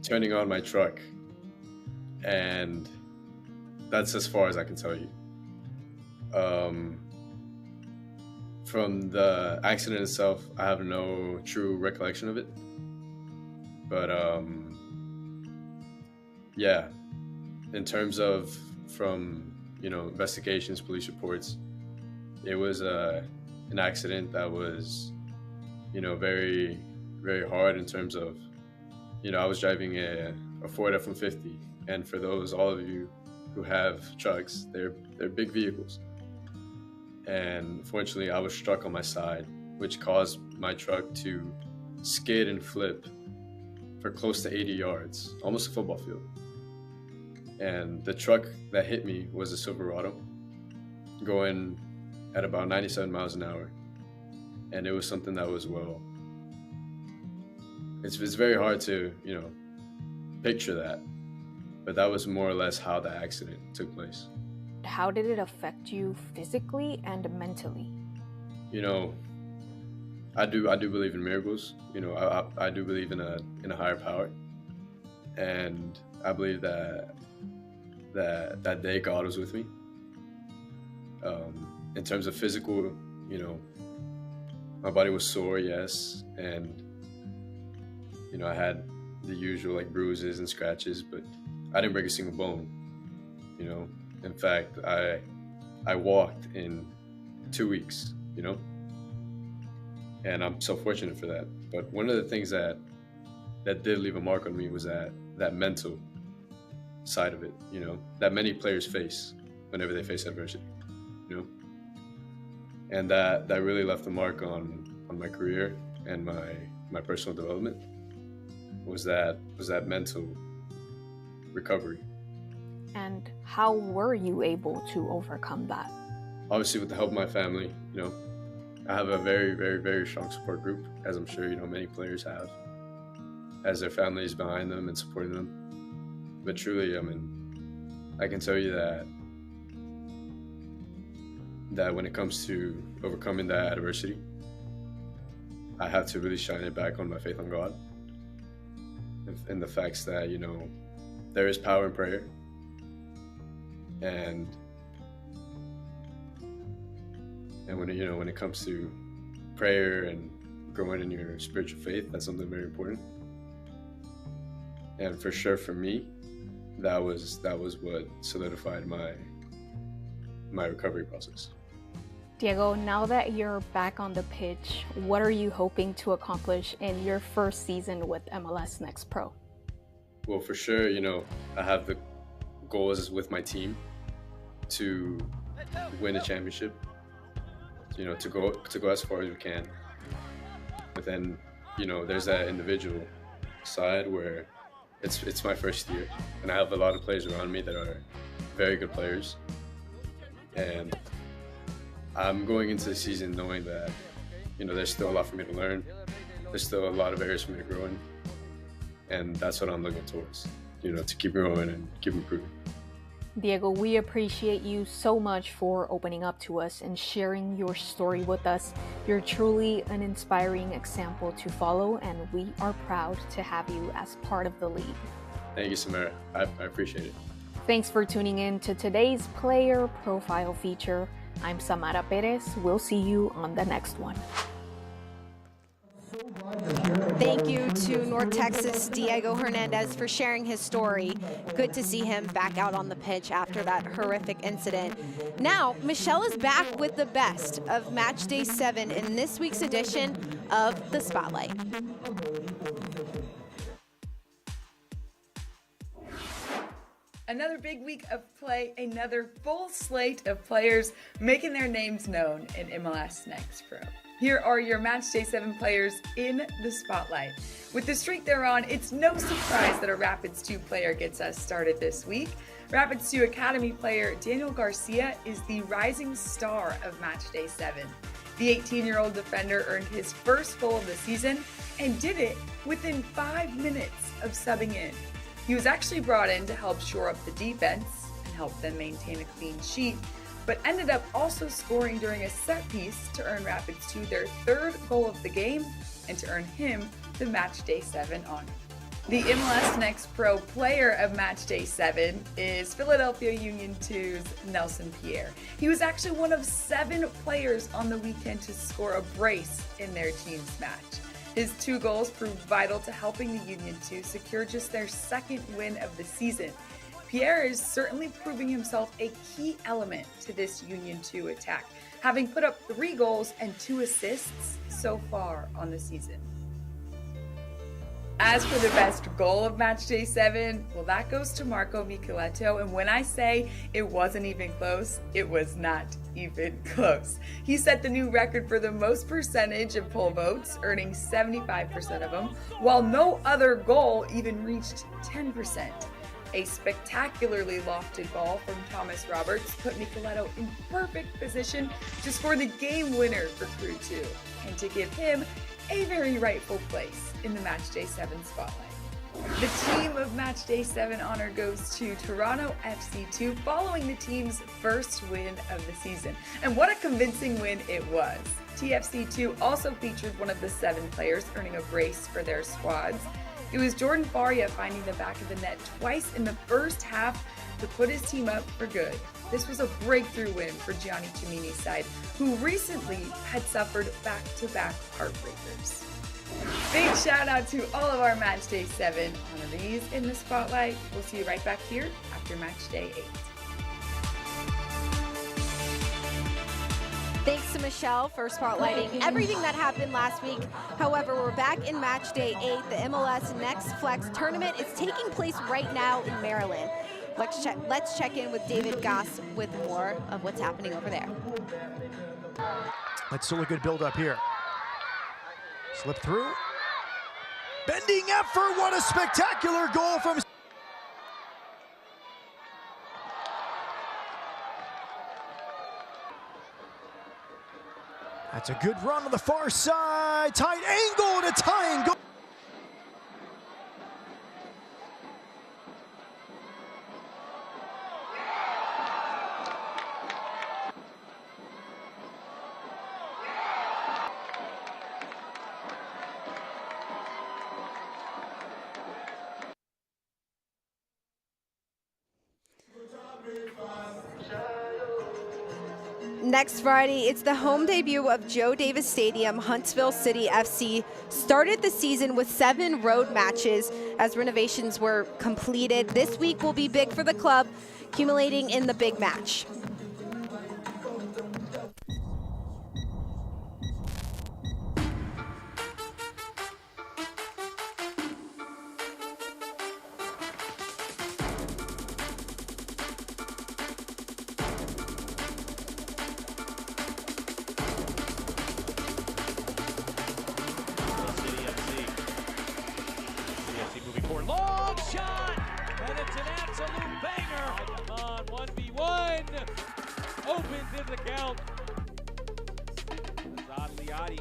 turning on my truck, and that's as far as I can tell you. From the accident itself, I have no true recollection of it. But yeah, in terms of from investigations, police reports, it was an accident that was very, very hard in terms of I was driving a Ford F-150, and for all of you who have trucks, they're big vehicles. And fortunately, I was struck on my side, which caused my truck to skid and flip for close to 80 yards, almost a football field. And the truck that hit me was a Silverado, going at about 97 miles an hour. And it was something that was, it's very hard to, picture that. But that was more or less how the accident took place. How did it affect you physically and mentally? I do believe in miracles. I do believe in a higher power, and I believe that day God was with me. In terms of physical, my body was sore, yes, and I had the usual bruises and scratches, but I didn't break a single bone. In fact, I walked in 2 weeks, and I'm so fortunate for that. But one of the things that did leave a mark on me was that mental side of it, that many players face whenever they face adversity, and that really left a mark on my career and my personal development was that mental recovery. And how were you able to overcome that? Obviously, with the help of my family, I have a very, very, very strong support group, as I'm sure, many players have, as their families behind them and supporting them. But truly, I can tell you that when it comes to overcoming that adversity, I have to really shine it back on my faith on God and the facts that, there is power in prayer. And when it comes to prayer and growing in your spiritual faith, that's something very important. And for sure, for me, that was what solidified my recovery process. Diego, now that you're back on the pitch, what are you hoping to accomplish in your first season with MLS Next Pro? Well, for sure, I have the goals with my team to win a championship, to go as far as we can. But then, there's that individual side where it's my first year, and I have a lot of players around me that are very good players. And I'm going into the season knowing that, there's still a lot for me to learn. There's still a lot of areas for me to grow in. And that's what I'm looking towards, to keep growing and keep improving. Diego, we appreciate you so much for opening up to us and sharing your story with us. You're truly an inspiring example to follow, and we are proud to have you as part of the league. Thank you, Samara. I appreciate it. Thanks for tuning in to today's player profile feature. I'm Samara Perez. We'll see you on the next one. Thank you to North Texas Diego Hernandez for sharing his story. Good to see him back out on the pitch after that horrific incident. Now, Michelle is back with the best of Match Day 7 in this week's edition of The Spotlight. Another big week of play, another full slate of players making their names known in MLS Next Pro. Here are your Match Day 7 players in the spotlight. With the streak they're on, it's no surprise that a Rapids 2 player gets us started this week. Rapids 2 Academy player Daniel Garcia is the rising star of Match Day 7. The 18-year-old defender earned his first goal of the season and did it within 5 minutes of subbing in. He was actually brought in to help shore up the defense and help them maintain a clean sheet, but ended up also scoring during a set piece to earn Rapids 2 their third goal of the game and to earn him the Match Day 7 honor. The MLS Next Pro player of Match Day 7 is Philadelphia Union 2's Nelson Pierre. He was actually one of 7 players on the weekend to score a brace in their team's match. His 2 goals proved vital to helping the Union 2 secure just their second win of the season. Pierre is certainly proving himself a key element to this Union 2 attack, having put up 3 goals and 2 assists so far on the season. As for the best goal of Match Day 7, well, that goes to Marco Micheletto, and when I say it wasn't even close, it was not even close. He set the new record for the most percentage of poll votes, earning 75% of them, while no other goal even reached 10%. A spectacularly lofted ball from Thomas Roberts put Micheletto in perfect position to score the game winner for Crew 2, and to give him a very rightful place in the Match Day 7 spotlight. The team of Match Day 7 honor goes to Toronto FC 2 following the team's first win of the season. And what a convincing win it was. TFC 2 also featured one of the 7 players earning a brace for their squads. It was Jordan Faria finding the back of the net twice in the first half to put his team up for good. This was a breakthrough win for Gianni Cimini's side, who recently had suffered back-to-back heartbreakers. Big shout out to all of our Match Day 7 honorees in the spotlight. We'll see you right back here after Match Day 8. Thanks to Michelle for spotlighting everything that happened last week. However, we're back in Match Day 8. The MLS Next Flex tournament is taking place right now in Maryland. Let's check in with David Goss with more of what's happening over there. That's still a good build-up here. Slip through. Bending effort, what a spectacular goal from... That's a good run on the far side. Tight angle and a tying goal. Next Friday, it's the home debut of Joe Davis Stadium. Huntsville City FC started the season with 7 road matches as renovations were completed. This week will be big for the club, accumulating in the big match. Long shot, and it's an absolute banger. Come on, 1v1. Opens in the count. Azad Liati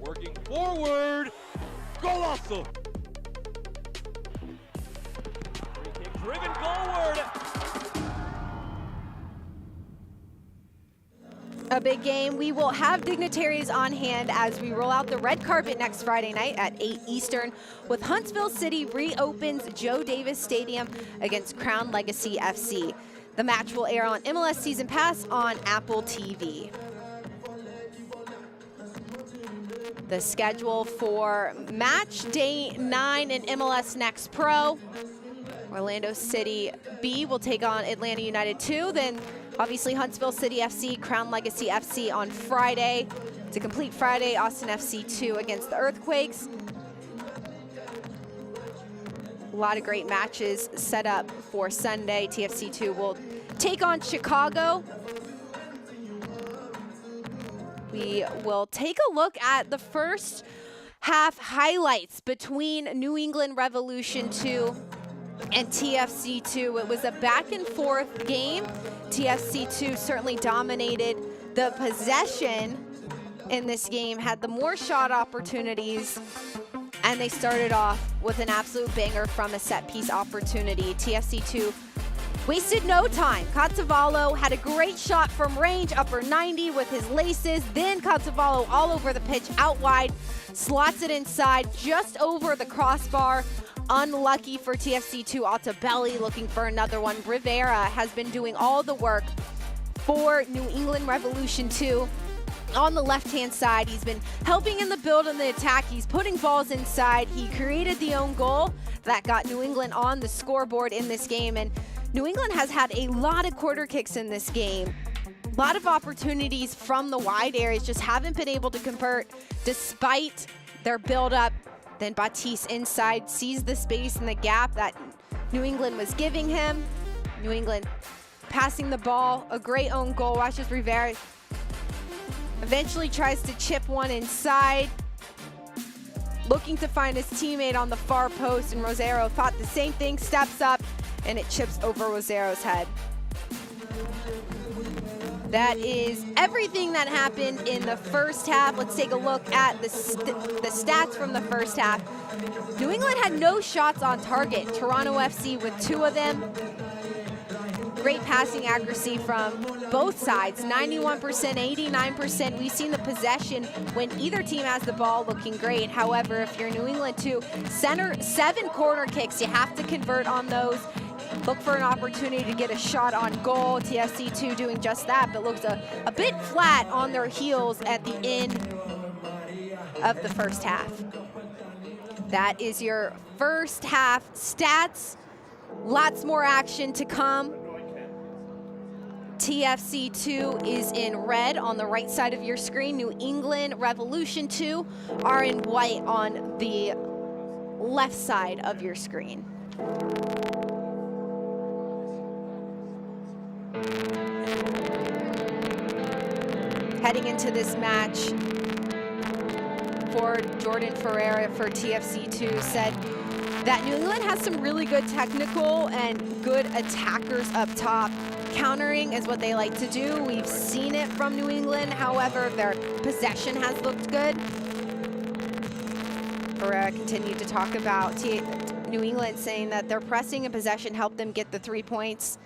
working forward. Golazo. Free kick driven goalward. A big game. We will have dignitaries on hand as we roll out the red carpet next Friday night at 8 Eastern with Huntsville City reopens Joe Davis Stadium against Crown Legacy FC. The match will air on MLS Season Pass on Apple TV. The schedule for match day 9 in MLS Next Pro. Orlando City B will take on Atlanta United 2. Then obviously Huntsville City FC, Crown Legacy FC on Friday. To complete Friday, Austin FC 2 against the Earthquakes. A lot of great matches set up for Sunday. TFC 2 will take on Chicago. We will take a look at the first half highlights between New England Revolution 2 and TFC 2. It was a back and forth game. TFC 2 certainly dominated the possession in this game, had the more shot opportunities, and they started off with an absolute banger from a set piece opportunity. TFC 2 wasted no time. Cazzavallo had a great shot from range, upper 90 with his laces. Then Cazzavallo all over the pitch, out wide, slots it inside, just over the crossbar. Unlucky for TFC 2, Altobelli looking for another one. Rivera has been doing all the work for New England Revolution 2. On the left-hand side, he's been helping in the build and the attack. He's putting balls inside. He created the own goal that got New England on the scoreboard in this game. And New England has had a lot of quarter kicks in this game. A lot of opportunities from the wide areas, just haven't been able to convert despite their build-up. Then Batiste inside sees the space and the gap that New England was giving him. New England passing the ball, a great own goal. Watch as Rivera eventually tries to chip one inside, looking to find his teammate on the far post, and Rosero thought the same thing, steps up, and it chips over Rosero's head. That is everything that happened in the first half. Let's take a look at the stats from the first half. New England had no shots on target. Toronto FC with 2 of them. Great passing accuracy from both sides, 91%, 89%. We've seen the possession when either team has the ball looking great. However, if you're New England 2, center 7 corner kicks, you have to convert on those. Look for an opportunity to get a shot on goal. TFC 2 doing just that, but looks a bit flat on their heels at the end of the first half. That is your first half stats. Lots more action to come. TFC 2 is in red on the right side of your screen. New England Revolution 2 are in white on the left side of your screen. Heading into this match for Jordan Ferreira for TFC 2 said that New England has some really good technical and good attackers up top. Countering is what they like to do. We've seen it from New England. However, their possession has looked good. Ferreira continued to talk about New England, saying that their pressing and possession helped them get the 3 points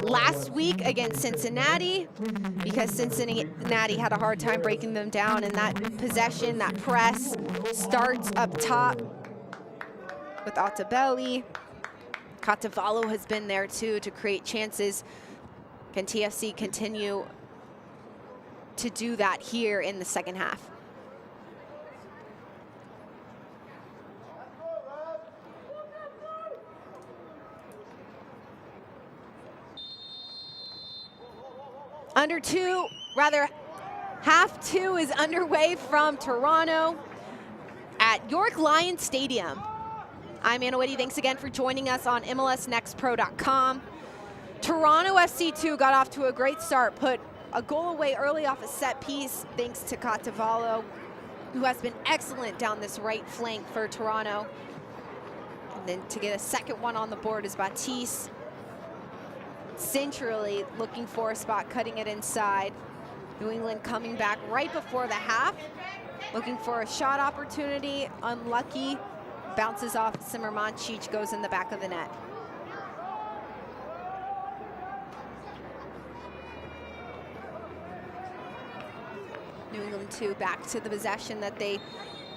last week against Cincinnati, because Cincinnati had a hard time breaking them down, and that possession, that press starts up top with Altobelli. Cazzavallo has been there too to create chances. Can TFC continue to do that here in the second half? Half two is underway from Toronto at York Lions Stadium. I'm Anna Whitty. Thanks again for joining us on MLSNextPro.com. Toronto FC 2 got off to a great start, put a goal away early off a set piece thanks to Cazzavallo, who has been excellent down this right flank for Toronto. And then to get a second one on the board is Batiste. Centrally looking for a spot, cutting it inside. New England coming back right before the half, looking for a shot opportunity, unlucky. Bounces off Simmermann-Cheech, goes in the back of the net. FC2 back to the possession that they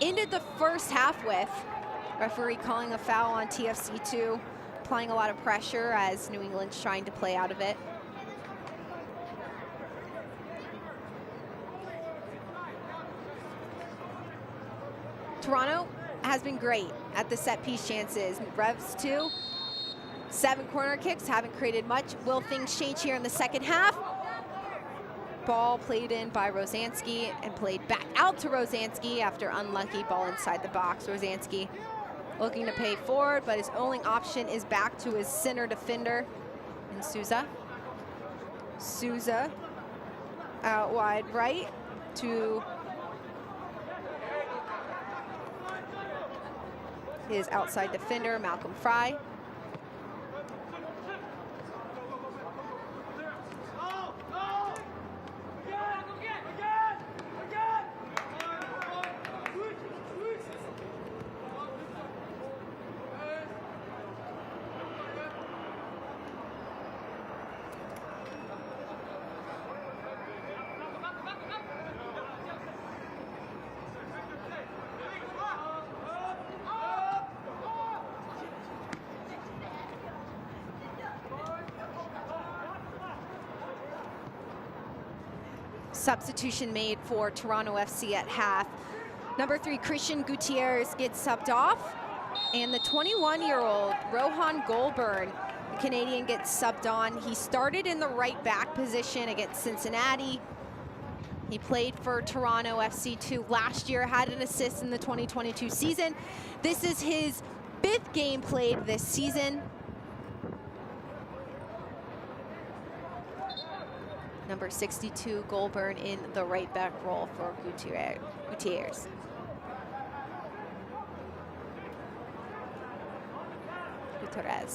ended the first half with. Referee calling a foul on TFC2, applying a lot of pressure as New England's trying to play out of it. Toronto has been great at the set piece chances. Revs 2, 7 corner kicks, haven't created much. Will things change here in the second half? Ball played in by Rosansky and played back out to Rosansky after unlucky ball inside the box. Rosansky looking to pay forward, but his only option is back to his center defender in Souza. Souza out wide right to his outside defender, Malcolm Fry. Substitution made for Toronto FC at half. Number 3, Christian Gutierrez gets subbed off, and the 21-year-old Rohan Goulburn, the Canadian, gets subbed on. He started in the right back position against Cincinnati. He played for Toronto FC2 last year, had an assist in the 2022 season. This is his 5th game played this season. Number 62, Goulburn in the right back role for Gutierrez. Gutierrez,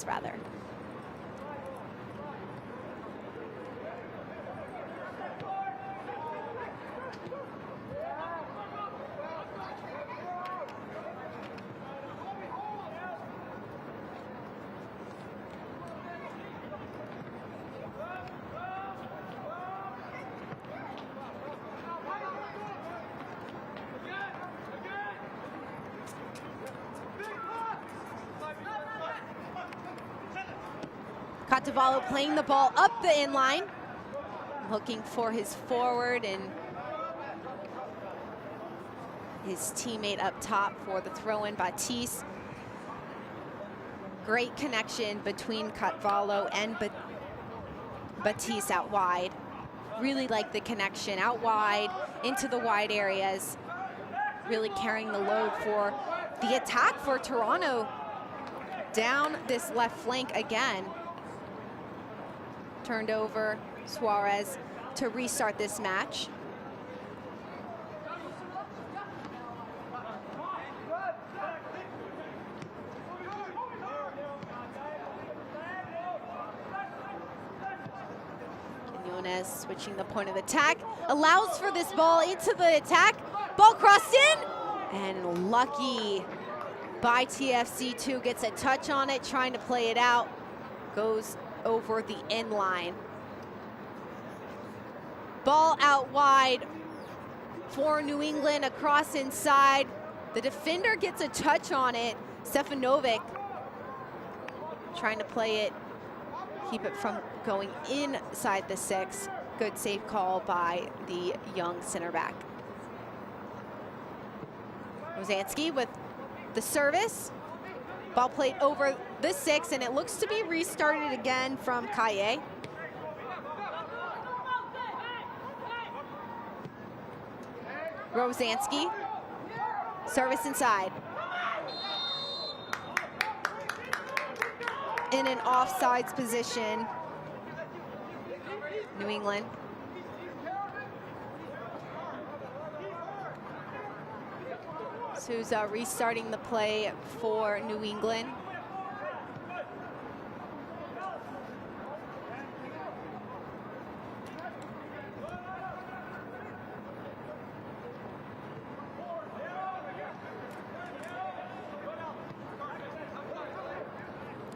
rather. Catavallo playing the ball up the inline, looking for his forward and his teammate up top for the throw-in, Batiste. Great connection between Catavallo and Batiste out wide. Really like the connection out wide into the wide areas, really carrying the load for the attack for Toronto down this left flank again. Turned over Suarez to restart this match. Quinones switching the point of attack, allows for this ball into the attack. Ball crossed in, and lucky by TFC2, gets a touch on it, trying to play it out, goes over the end line. Ball out wide for New England, across inside. The defender gets a touch on it. Stefanovic trying to play it, keep it from going inside the 6. Good save call by the young center back. Rosansky with the service. Ball played over the 6, and it looks to be restarted again from Kaye. Rosansky, service inside. In an offsides position, New England. Souza restarting the play for New England.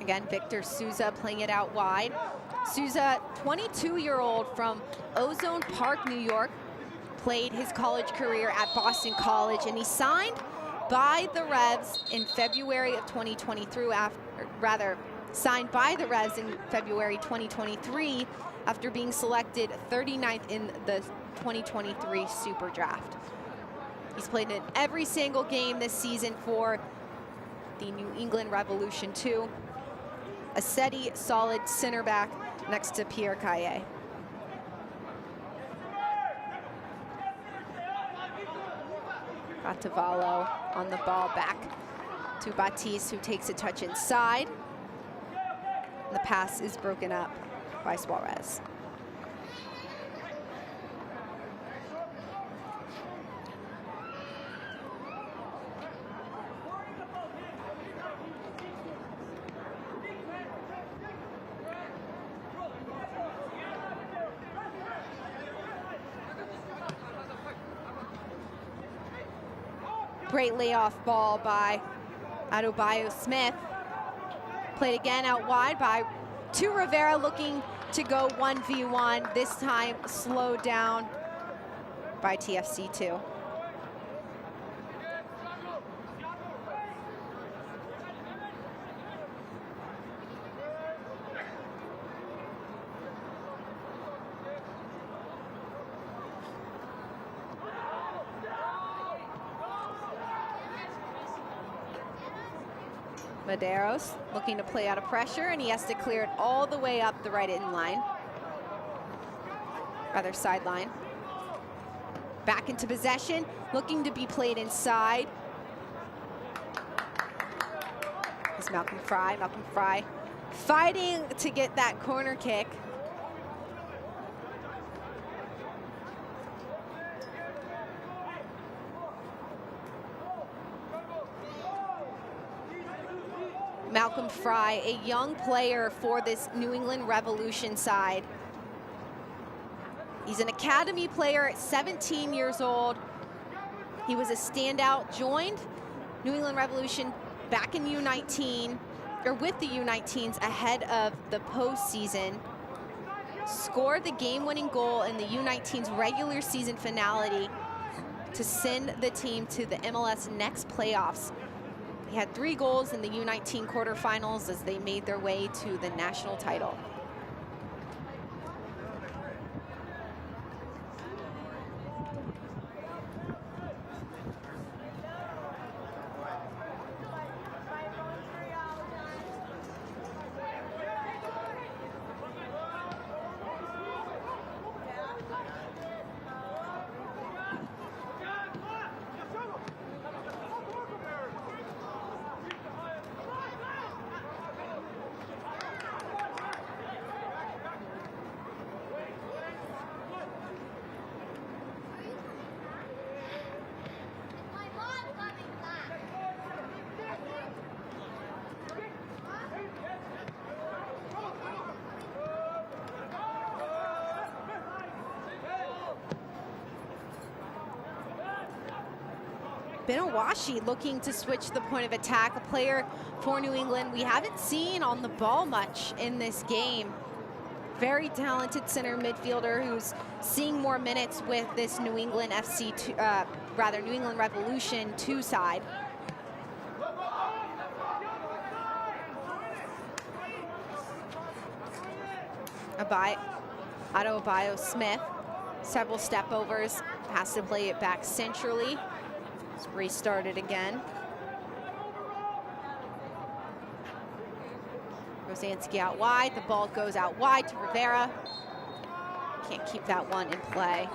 Again, Victor Souza playing it out wide. Souza, 22-year-old from Ozone Park, New York. played his college career at Boston College, and he signed by the Revs in February of 2023, signed by the Revs in February 2023 after being selected 39th in the 2023 Super Draft. He's played in every single game this season for the New England Revolution 2. A steady, solid center back next to Pierre Caillet. Ottavalo on the ball, back to Batiste, who takes a touch inside. The pass is broken up by Suarez. Great layoff ball by Adebayo Smith. Played again out wide to Rivera, looking to go 1v1. This time slowed down by TFC 2. Medeiros looking to play out of pressure, and he has to clear it all the way up the right end line. Rather sideline. Back into possession, looking to be played inside. It's Malcolm Fry. Malcolm Fry fighting to get that corner kick. Malcolm Fry, a young player for this New England Revolution side. He's an academy player at 17 years old. He was a standout, joined New England Revolution back in U19, or with the U19s ahead of the postseason. Scored the game-winning goal in the U19's regular season finale to send the team to the MLS Next playoffs. He had 3 goals in the U19 quarterfinals as they made their way to the national title. Benawashi looking to switch the point of attack, a player for New England we haven't seen on the ball much in this game. Very talented center midfielder who's seeing more minutes with this New England New England Revolution 2 side. Adebayo Smith, several step overs, has to play it back centrally. It's restarted again. Rosansky out wide, the ball goes out wide to Rivera. Can't keep that one in play.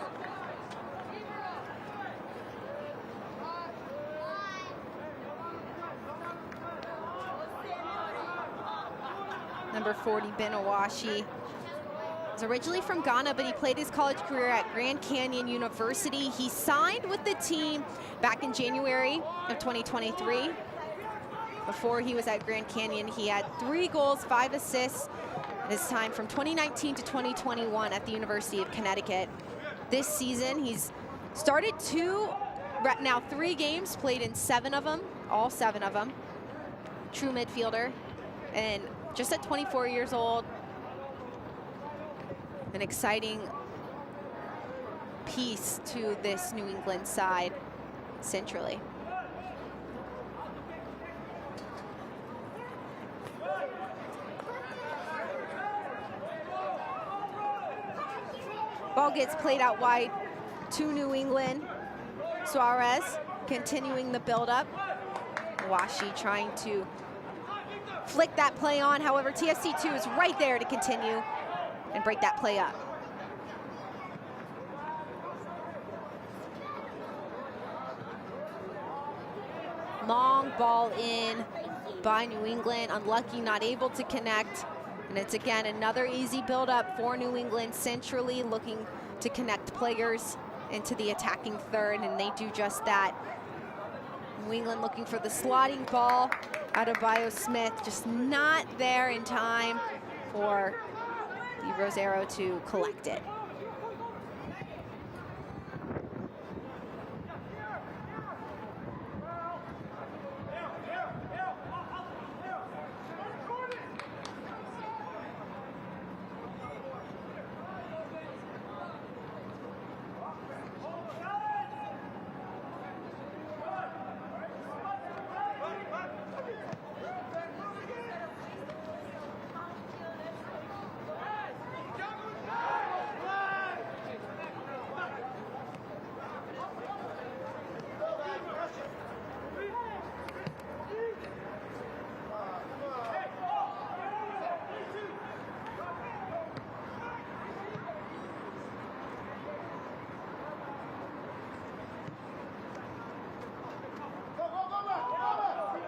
Number 40, Benawashi. He's originally from Ghana, but he played his college career at Grand Canyon University. He signed with the team back in January of 2023. Before he was at Grand Canyon, he had 3 goals, 5 assists, this time from 2019 to 2021 at the University of Connecticut. This season, he's started 3 games, played in 7 of them, all 7 of them. True midfielder, and just at 24 years old, an exciting piece to this New England side centrally. Ball gets played out wide to New England. Suarez continuing the build-up. Washi trying to flick that play on. However, TFC2 is right there to continue and break that play up. Long ball in by New England. Unlucky, not able to connect. And it's again another easy build-up for New England centrally, looking to connect players into the attacking third, and they do just that. New England looking for the slotting ball out of Bio-Smith, just not there in time for the Rosero to collect it.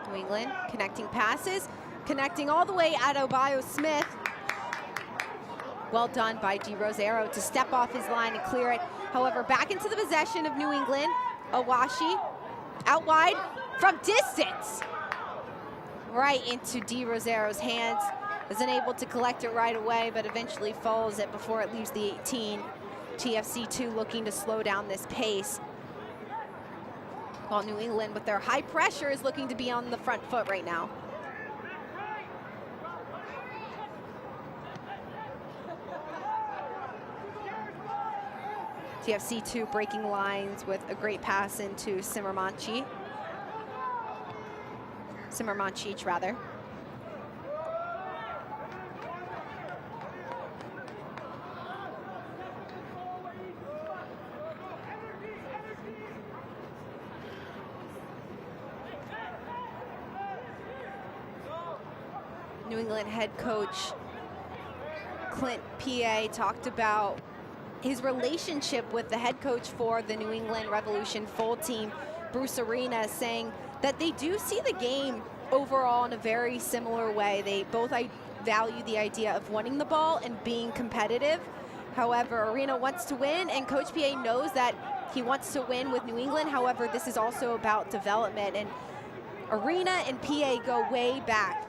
New England connecting passes, connecting all the way out of Bio-Smith. Well done by Di Rosero to step off his line and clear it. However, back into the possession of New England. Awashi out wide from distance. Right into Di Rosero's hands. Wasn't able to collect it right away, but eventually follows it before it leaves the 18. TFC2 looking to slow down this pace. While New England, with their high pressure, is looking to be on the front foot right now. TFC2 breaking lines with a great pass into Simmermanci. Simmermancic, rather. New England head coach Clint P.A. talked about his relationship with the head coach for the New England Revolution full team, Bruce Arena, saying that they do see the game overall in a very similar way. They both value the idea of winning the ball and being competitive. However, Arena wants to win, and Coach P.A. knows that he wants to win with New England. However, this is also about development, and Arena and P.A. go way back.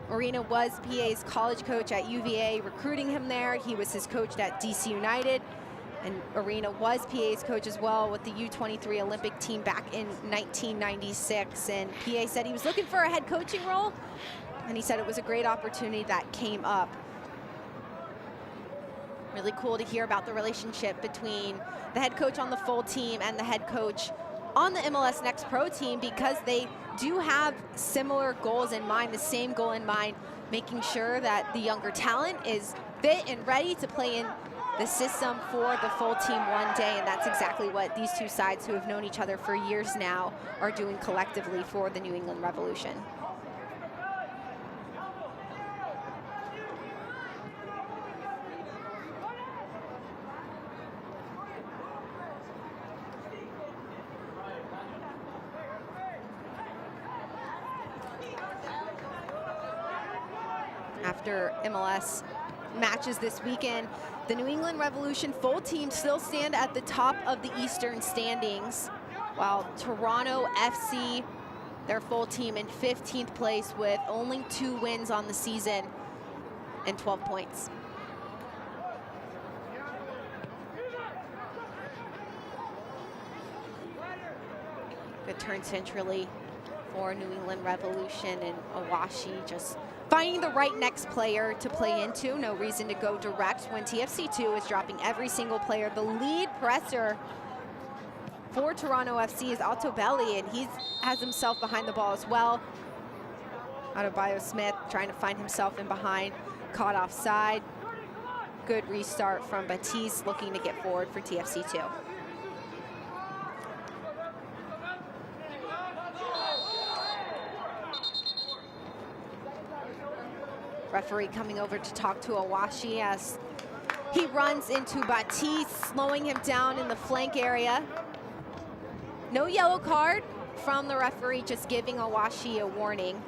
Arena was P.A.'s college coach at UVA, recruiting him there. He was his coach at DC United. And Arena was P.A.'s coach as well with the U23 Olympic team back in 1996. And P.A. said he was looking for a head coaching role. And he said it was a great opportunity that came up. Really cool to hear about the relationship between the head coach on the full team and the head coach on the MLS Next Pro team, because they do have similar goals in mind, the same goal in mind, making sure that the younger talent is fit and ready to play in the system for the full team one day. And that's exactly what these two sides, who have known each other for years now, are doing collectively for the New England Revolution. After MLS matches this weekend, the New England Revolution full team still stand at the top of the Eastern standings, while Toronto FC, their full team, in 15th place with only 2 wins on the season and 12 points. Good turn centrally for New England Revolution, and Awashi just finding the right next player to play into. No reason to go direct when TFC2 is dropping every single player. The lead presser for Toronto FC is Altobelli, and he has himself behind the ball as well. Adebayo Smith trying to find himself in behind, caught offside. Good restart from Batiste, looking to get forward for TFC2. Referee coming over to talk to Awashi as he runs into Batiste, slowing him down in the flank area. No yellow card from the referee, just giving Awashi a warning.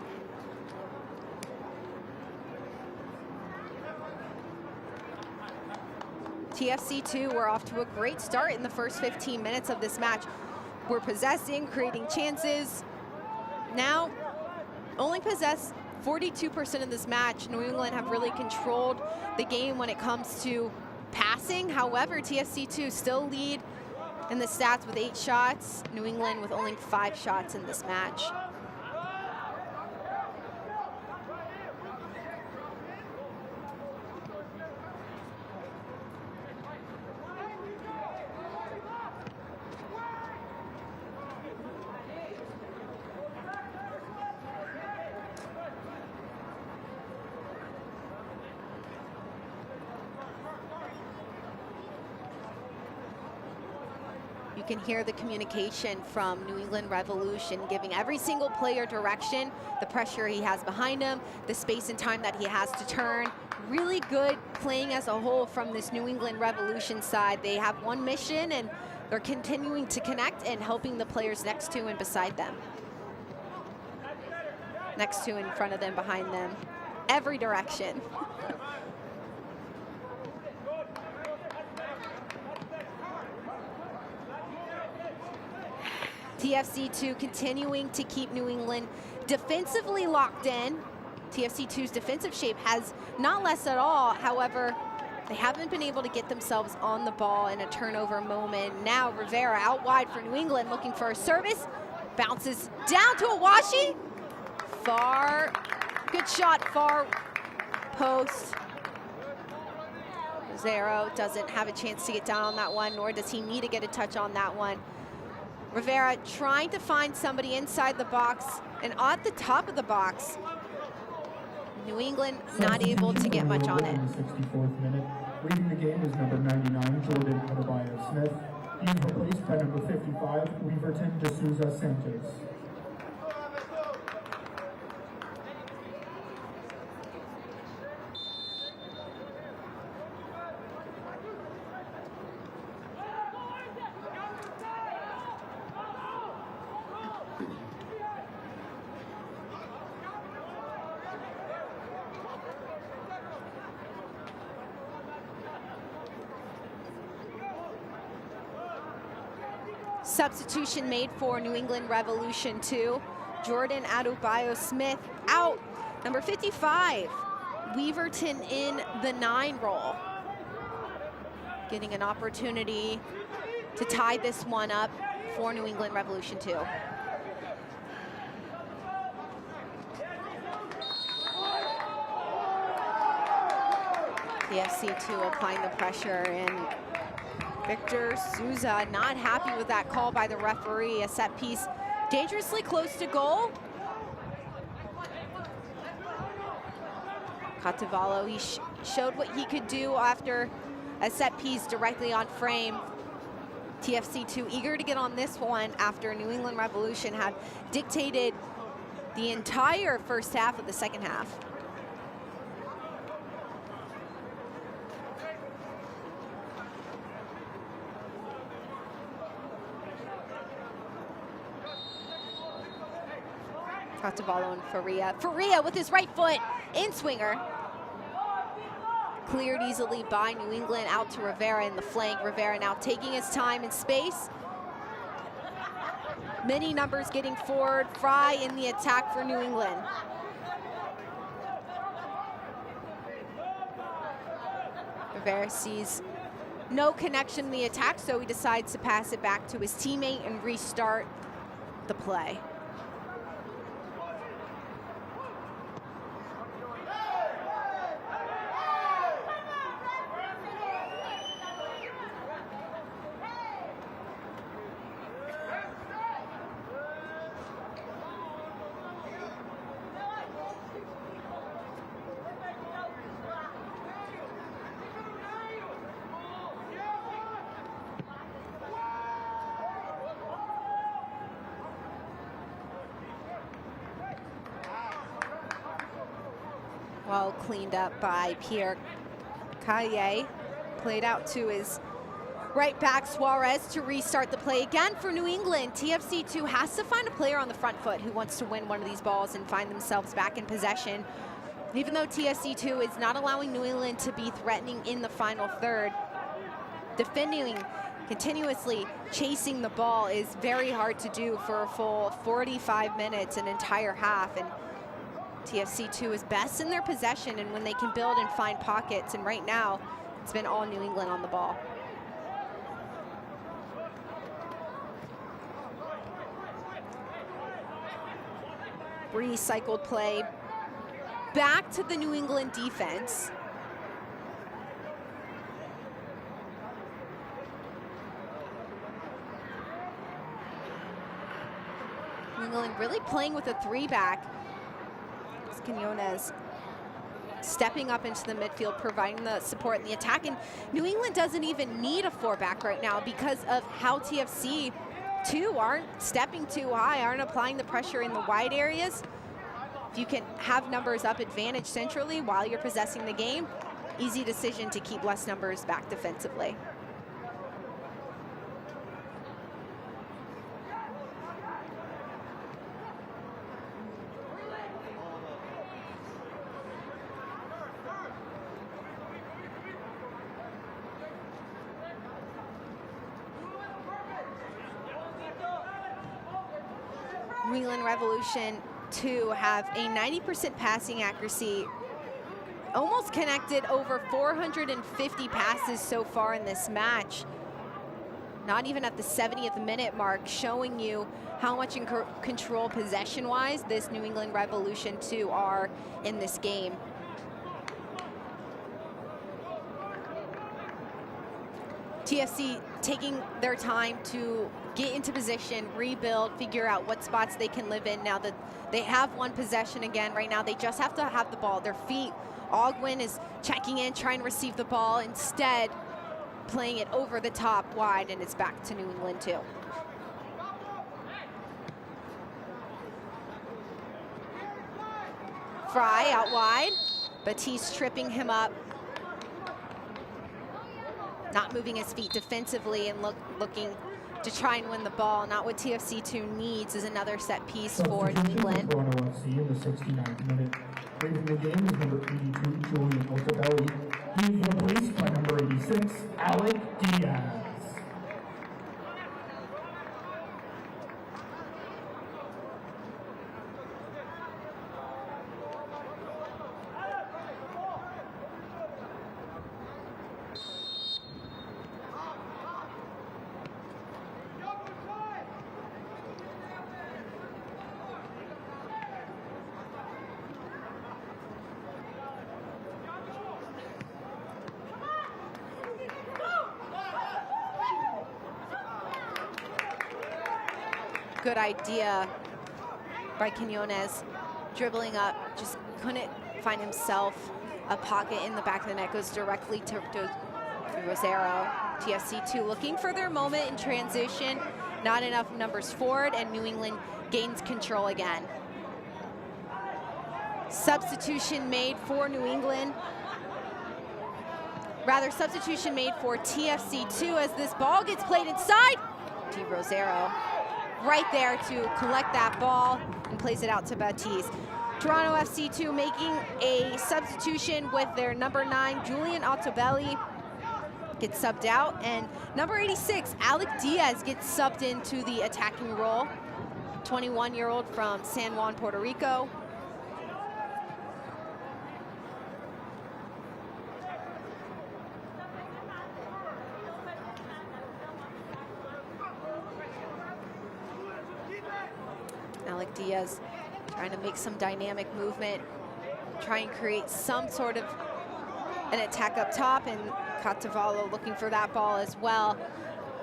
TFC2 were off to a great start in the first 15 minutes of this match. We're possessing, creating chances. Now, only possess 42% of this match. New England have really controlled the game when it comes to passing. However, TFC2 still lead in the stats with 8 shots. New England with only 5 shots in this match. You can hear the communication from New England Revolution, giving every single player direction, the pressure he has behind him, the space and time that he has to turn. Really good playing as a whole from this New England Revolution side. They have one mission, and they're continuing to connect and helping the players next to and beside them. Next to, in front of them, behind them, every direction. TFC2 continuing to keep New England defensively locked in. TFC2's defensive shape has not less at all. However, they haven't been able to get themselves on the ball in a turnover moment. Now Rivera out wide for New England, looking for a service. Bounces down to Awashi. Far, good shot, far post. Zero doesn't have a chance to get down on that one, nor does he need to get a touch on that one. Rivera trying to find somebody inside the box and at the top of the box. New England not able to get much on it. In the 64th minute, leading the game is number 99, Jordan Adebayo Smith. He is replaced by number 55, Weaverton D'Souza Santos. Substitution made for New England Revolution 2. Jordan Adebayo Smith out. Number 55, Weaverton in the 9 role. Getting an opportunity to tie this one up for New England Revolution 2. TFC2 applying the pressure, and Victor Souza not happy with that call by the referee. A set piece dangerously close to goal. Catavallo, he showed what he could do after a set piece directly on frame. TFC2 eager to get on this one after New England Revolution had dictated the entire first half of the second half. Catavallo and Faria. Faria with his right foot in swinger. Cleared easily by New England, out to Rivera in the flank. Rivera now taking his time and space. Many numbers getting forward. Fry in the attack for New England. Rivera sees no connection in the attack, so he decides to pass it back to his teammate and restart the play. Well cleaned up by Pierre Caillet. Played out to his right back, Suarez, to restart the play again for New England. TFC 2 has to find a player on the front foot who wants to win one of these balls and find themselves back in possession. Even though TFC 2 is not allowing New England to be threatening in the final third, defending, continuously chasing the ball is very hard to do for a full 45 minutes, an entire half. And TFC 2 is best in their possession and when they can build and find pockets. And right now, it's been all New England on the ball. Recycled play back to the New England defense. New England really playing with a three-back. Quinones stepping up into the midfield, providing the support in the attack. And New England doesn't even need a four-back right now because of how TFC 2 aren't stepping too high, aren't applying the pressure in the wide areas. If you can have numbers up advantage centrally while you're possessing the game, easy decision to keep less numbers back defensively. New England Revolution 2 have a 90% passing accuracy, almost connected over 450 passes so far in this match. Not even at the 70th minute mark, showing you how much in control possession-wise this New England Revolution 2 are in this game. TFC taking their time to get into position, rebuild, figure out what spots they can live in now that they have one possession again. Right now, they just have to have the ball at their feet. Ogwin is checking in, trying to receive the ball. Instead, playing it over the top wide, and it's back to New England too. Fry out wide. Batiste tripping him up. Not moving his feet defensively and looking to try and win the ball. Not what TFC 2 needs is another set piece for New England. Toronto FC in the 69th minute. Leaving the game is number 82, Julian Altobelli. He is replaced by number 86, Alec Diaz. Good idea by Quinones, dribbling up, just couldn't find himself a pocket in the back of the net, goes directly to Rosero. TFC 2 looking for their moment in transition, not enough numbers forward, and New England gains control again. Substitution made for New England. Rather, substitution made for TFC 2 as this ball gets played inside. Di Rosero right there to collect that ball and plays it out to Batiste. Toronto FC 2 making a substitution with their number 9, Julian Altobelli, gets subbed out, and number 86, Alec Diaz, gets subbed into the attacking role. 21-year-old from San Juan, Puerto Rico. Alec Diaz trying to make some dynamic movement, try and create some sort of an attack up top, and Catavallo looking for that ball as well.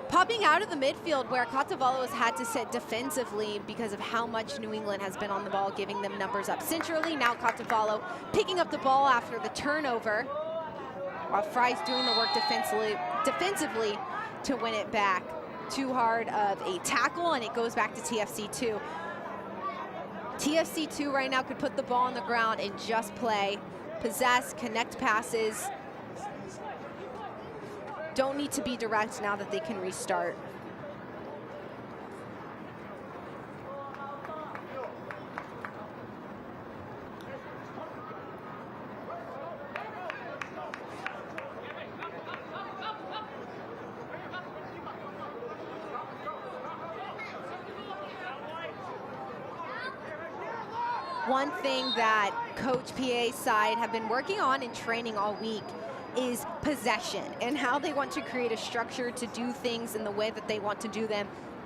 Popping out of the midfield where Catavallo has had to sit defensively because of how much New England has been on the ball, giving them numbers up centrally. Now Catavallo picking up the ball after the turnover, while Fry's doing the work defensively to win it back. Too hard of a tackle, and it goes back to TFC 2. TFC 2 right now could put the ball on the ground and just play possess, connect passes. Don't need to be direct now that they can restart. One thing that Coach PA's side have been working on in training all week is possession and how they want to create a structure to do things in the way that they want to do them.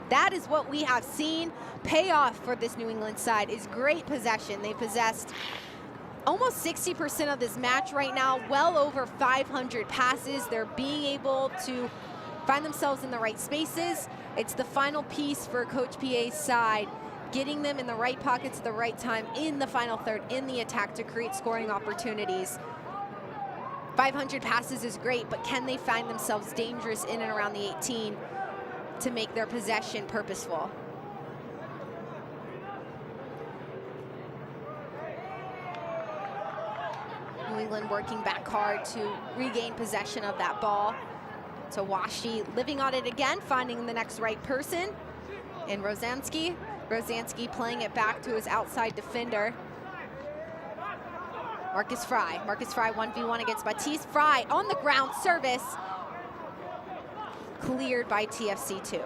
That is what we have seen pay off for this New England side, is great possession. They possessed almost 60% of this match right now, well over 500 passes. They're being able to find themselves in the right spaces. It's the final piece for Coach PA's side, getting them in the right pockets at the right time in the final third, in the attack, to create scoring opportunities. 500 passes is great, but can they find themselves dangerous in and around the 18 to make their possession purposeful? New England working back hard to regain possession of that ball. So Washi living on it again, finding the next right person in Rosansky. Rosansky playing it back to his outside defender. Marcus Fry 1v1 against Batiste. Fry on the ground, service. Cleared by TFC 2.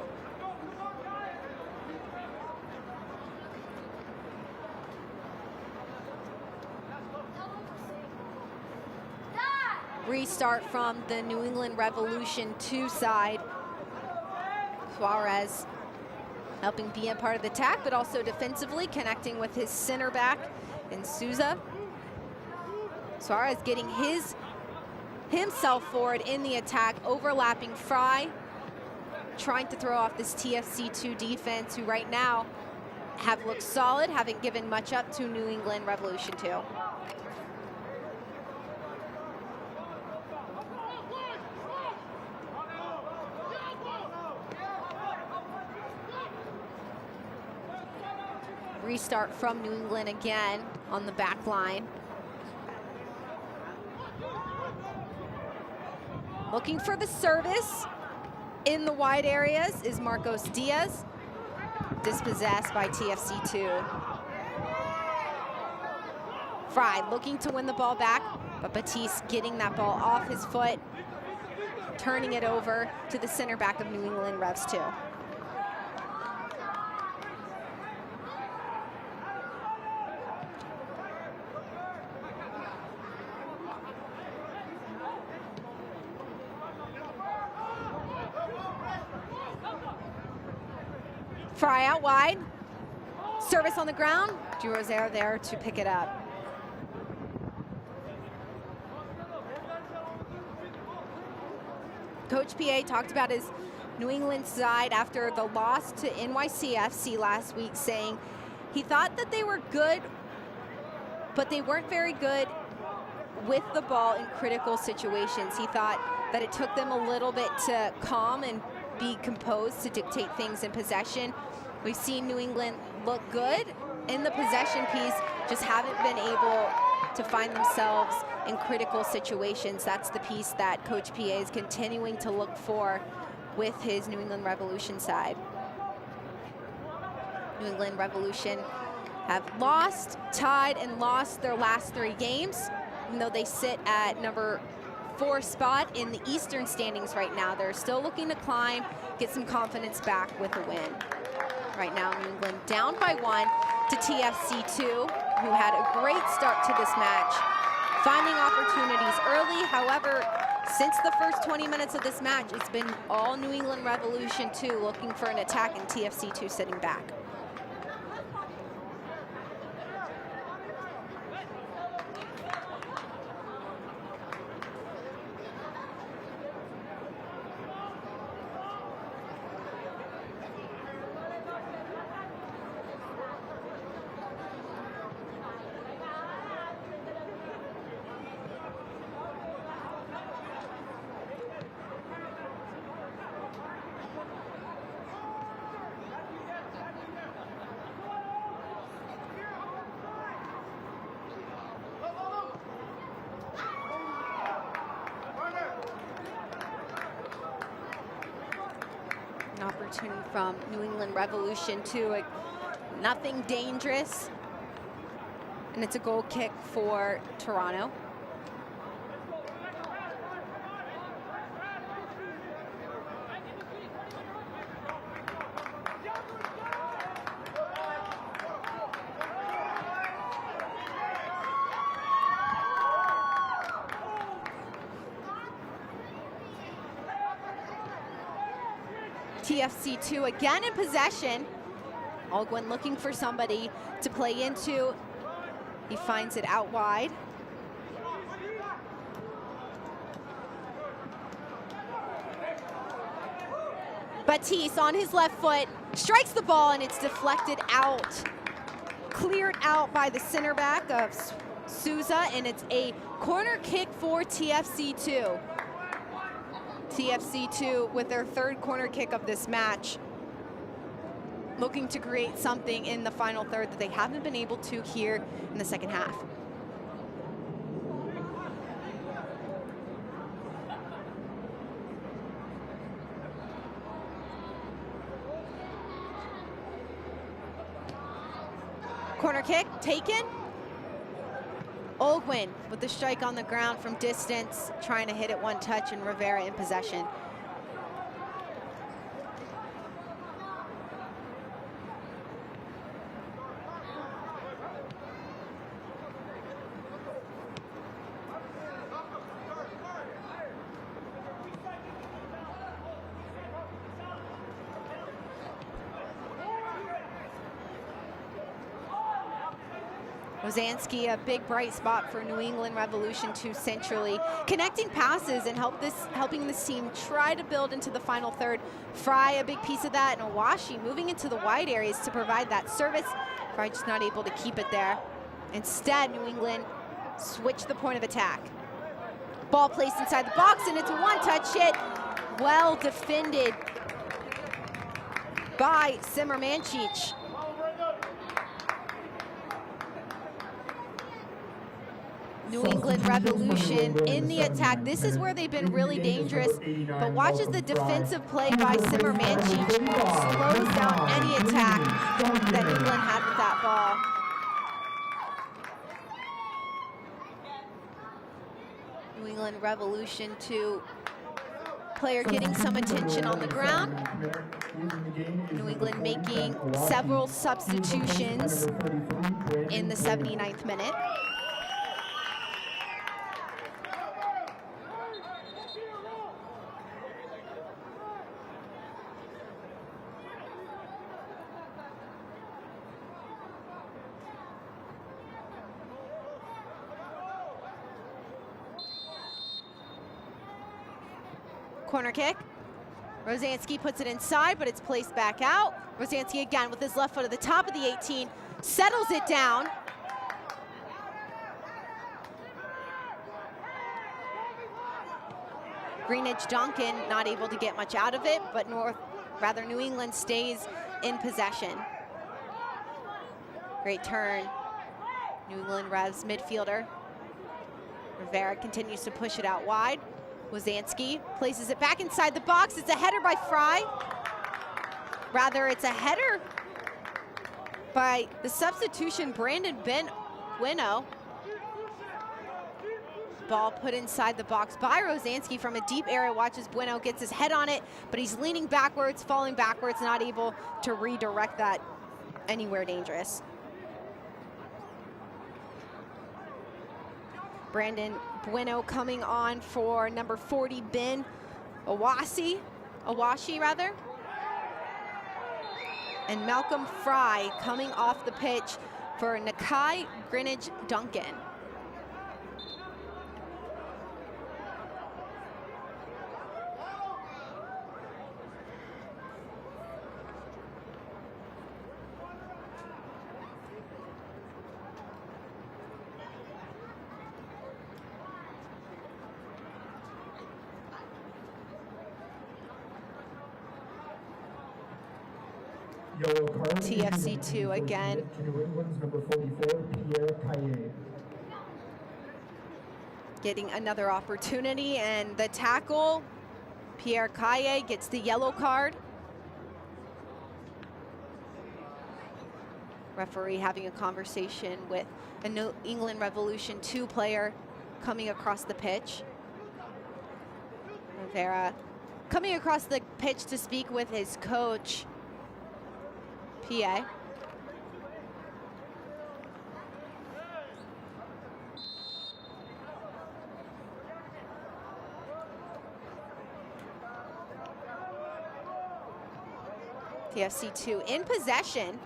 Restart from the New England Revolution 2 side. Suarez helping be a part of the attack, but also defensively connecting with his center back in Souza. Suarez getting himself forward in the attack, overlapping Fry, trying to throw off this TFC 2 defense, who right now have looked solid, haven't given much up to New England Revolution 2. Restart from New England again on the back line. Looking for the service in the wide areas is Marcos Diaz, dispossessed by TFC 2. Fry looking to win the ball back, but Batiste getting that ball off his foot, turning it over to the center back of New England Revs 2. Fry out wide, service on the ground, Girozer there to pick it up. Coach PA talked about his New England side after the loss to NYCFC last week, saying he thought that they were good, but they weren't very good with the ball in critical situations. He thought that it took them a little bit to calm and be composed to dictate things in possession. We've seen New England look good in the possession piece, just haven't been able to find themselves in critical situations. That's the piece that Coach PA is continuing to look for with his New England Revolution side. New England Revolution have lost, tied, and lost their last 3 games, even though they sit at number 4 spot in the Eastern standings right now. They're still looking to climb, get some confidence back with a win. Right now, New England down by 1 to TFC 2, who had a great start to this match, finding opportunities early. However, since the first 20 minutes of this match, it's been all New England Revolution 2 looking for an attack and TFC 2 sitting back. returning from New England Revolution to nothing dangerous. And it's a goal kick for Toronto. TFC 2 again in possession. Olgwin looking for somebody to play into. He finds it out wide. Batiste on his left foot strikes the ball and it's deflected out. Cleared out by the center back of Souza, and it's a corner kick for TFC 2. TFC 2 with their third corner kick of this match, looking to create something in the final third that they haven't been able to here in the second half. Corner kick taken. Olgwin with the strike on the ground from distance, trying to hit it one touch, and Rivera in possession. Rosansky, a big bright spot for New England Revolution 2 centrally, connecting passes and helping this team try to build into the final third. Fry, a big piece of that, and Owashi moving into the wide areas to provide that service. Fry just not able to keep it there. Instead, New England switched the point of attack. Ball placed inside the box, and it's a one-touch hit. Well defended by Simermancic. New England Revolution in the attack. This is where they've been really dangerous, but watch as the defensive play by Simermancic slows down any attack that England had with that ball. New England Revolution 2 player getting some attention on the ground. New England making several substitutions in the 79th minute. Corner kick. Rosansky puts it inside, but it's placed back out. Rosansky again with his left foot at the top of the 18, settles it down. Greenidge Duncan not able to get much out of it, but New England stays in possession. Great turn. New England Revs midfielder. Rivera continues to push it out wide. Wozansky places it back inside the box. It's a header by Fry. Rather, it's a header by the substitution, Brandon Bueno. Ball put inside the box by Rosansky from a deep area. Watches Bueno, gets his head on it, but he's leaning backwards, falling backwards, not able to redirect that anywhere dangerous. Brandon Bueno coming on for number 40, Ben Owashi. And Malcolm Fry coming off the pitch for Nakai Greenidge Duncan. TFC 2 again. Getting another opportunity, and the tackle. Pierre Caille gets the yellow card. Referee having a conversation with a New England Revolution 2 player coming across the pitch. Rivera coming across the pitch to speak with his coach, PA. TFC 2 in possession,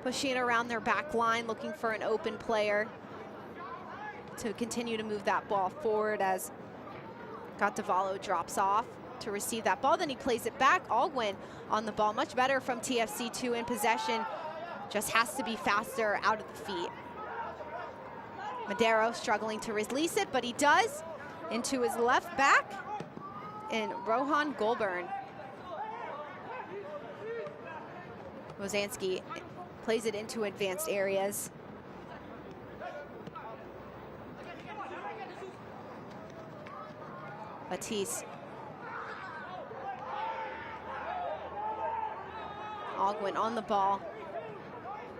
pushing it around their back line, looking for an open player to continue to move that ball forward as Gatavalo drops off to receive that ball. Then he plays it back. Alguin on the ball. Much better from TFC 2 in possession. Just has to be faster out of the feet. Madero struggling to release it, but he does. Into his left back in Rohan Goulburn. Rosansky plays it into advanced areas. Batiste. Alguin on the ball.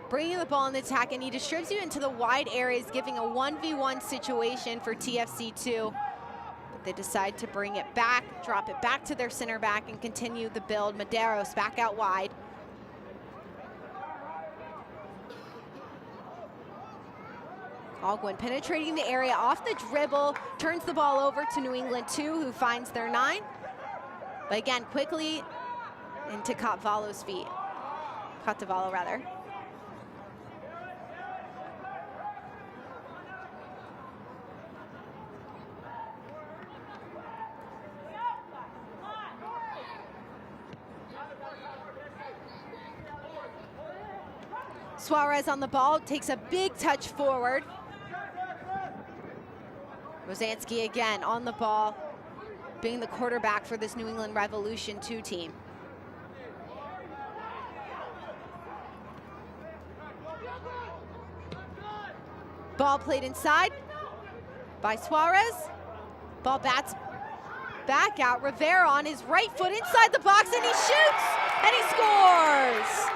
Bringing the ball in the attack, and he distributes it into the wide areas, giving a 1v1 situation for TFC2. But they decide to bring it back, drop it back to their center back, and continue the build. Maderos back out wide. Alguin penetrating the area off the dribble, turns the ball over to New England 2, who finds their 9. But again, quickly into Catavalo's feet. Catavalo, rather. Suarez on the ball, takes a big touch forward. Rosansky again on the ball, being the quarterback for this New England Revolution 2 team. Ball played inside by Suarez. Ball bats back out. Rivera on his right foot inside the box, and he shoots, and he scores.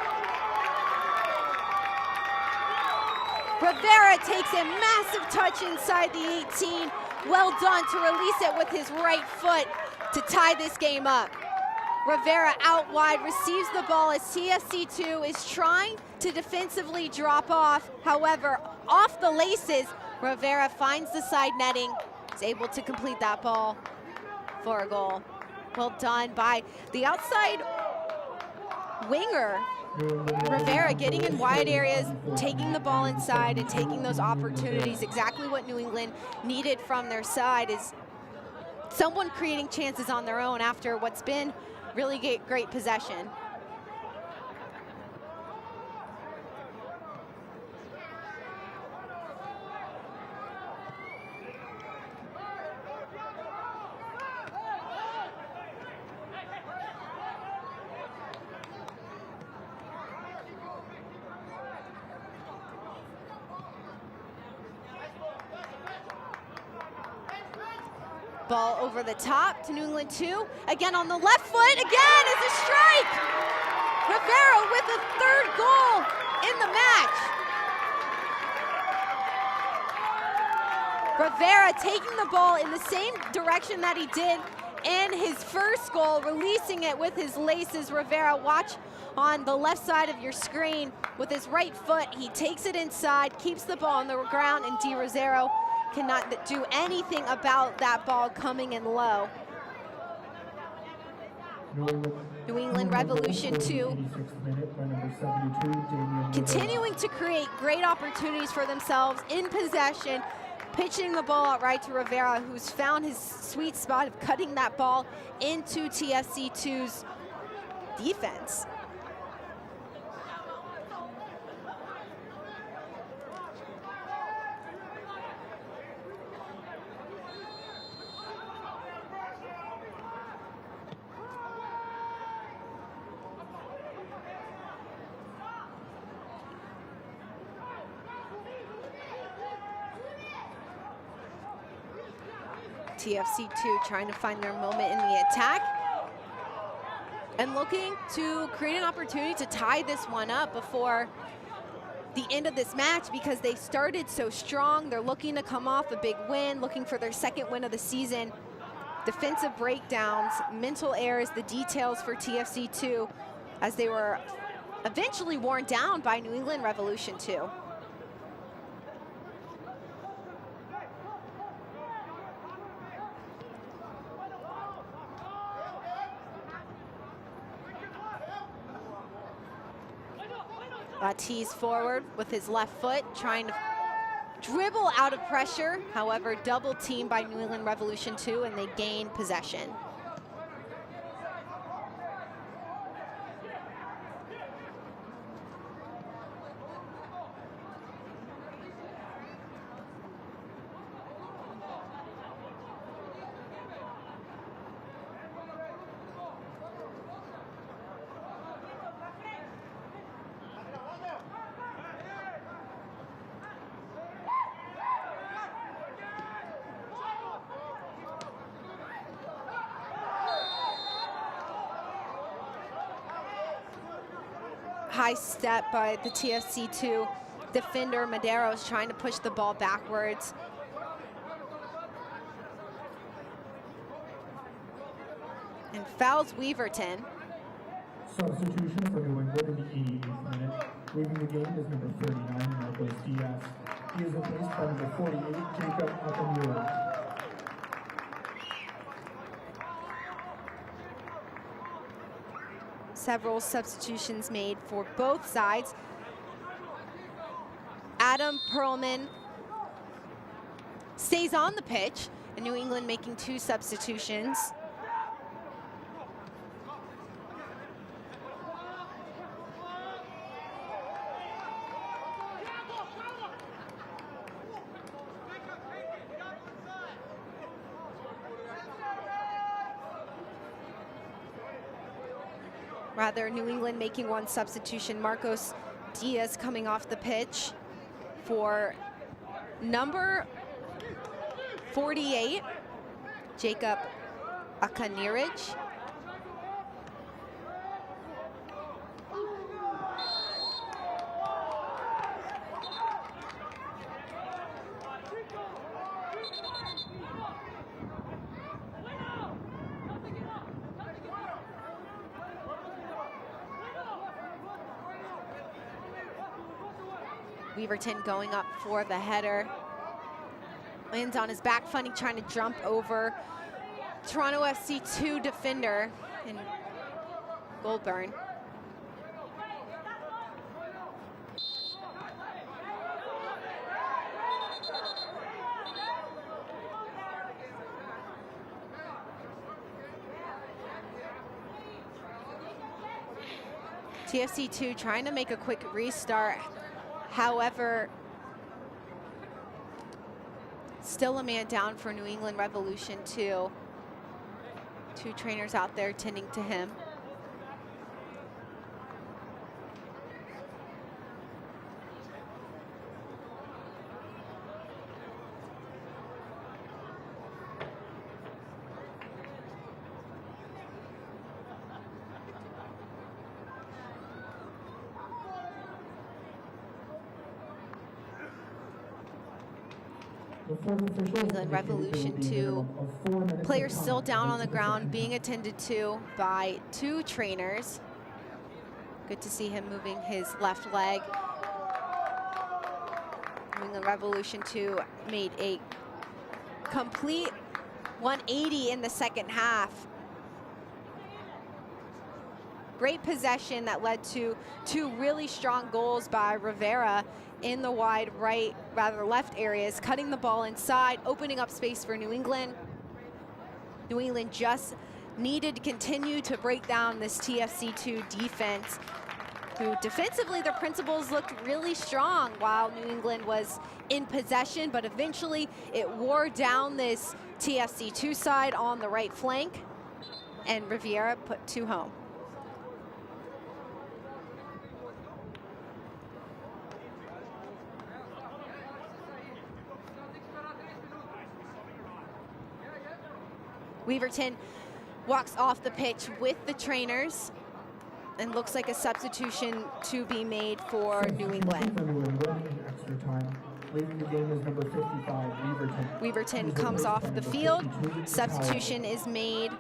Rivera takes a massive touch inside the 18. Well done to release it with his right foot to tie this game up. Rivera out wide receives the ball as TFC2 is trying to defensively drop off. However, off the laces, Rivera finds the side netting, is able to complete that ball for a goal. Well done by the outside winger, Rivera, getting in wide areas, taking the ball inside and taking those opportunities. Exactly what New England needed from their side is someone creating chances on their own after what's been really great possession. Ball over the top to New England 2. Again on the left foot, again is a strike! Rivera with a third goal in the match. Rivera taking the ball in the same direction that he did in his first goal, releasing it with his laces. Rivera, watch on the left side of your screen with his right foot. He takes it inside, keeps the ball on the ground, and Di Rosero cannot do anything about that ball coming in low. New England Revolution 2 continuing to create great opportunities for themselves in possession, pitching the ball out right to Rivera, who's found his sweet spot of cutting that ball into TFC2's defense. TFC2 trying to find their moment in the attack. and looking to create an opportunity to tie this one up before the end of this match, because they started so strong. They're looking to come off a big win, looking for their second win of the season. Defensive breakdowns, mental errors, the details for TFC 2 as they were eventually worn down by New England Revolution 2. Tees forward with his left foot, trying to dribble out of pressure. However, double teamed by New England Revolution 2, and they gain possession. High step by the TFC 2 defender. Madero's trying to push the ball backwards. And fouls Weaverton. Substitution for New England in the 88th minute. Leaving the game is number 39, Marcos Diaz. He is replaced by number 48, Jacob Akamura. Several substitutions made for both sides. Adam Perlman stays on the pitch, and New England making 2 substitutions. Rather, New England making 1 substitution. Marcos Diaz coming off the pitch for number 48, Jacob Akanirich. Weaverton going up for the header. Lands on his back, funny, trying to jump over Toronto FC 2 defender in Goldburn. TFC 2 trying to make a quick restart. However, still a man down for New England Revolution 2. 2 trainers out there tending to him. New England Revolution 2. Players still down on the ground, being attended to by 2 trainers. Good to see him moving his left leg. New England Revolution 2 made a complete 180 in the second half. Great possession that led to 2 really strong goals by Rivera in the wide right, rather left areas, cutting the ball inside, opening up space for New England. New England just needed to continue to break down this TFC2 defense, who defensively their principles looked really strong while New England was in possession, but eventually it wore down this TFC2 side on the right flank, and Rivera put 2 home. Weaverton walks off the pitch with the trainers, and looks like a substitution to be made for New England. For New England, extra time. Leaving the game is number 55, Weaverton. Weaverton comes off the field. Substitution is made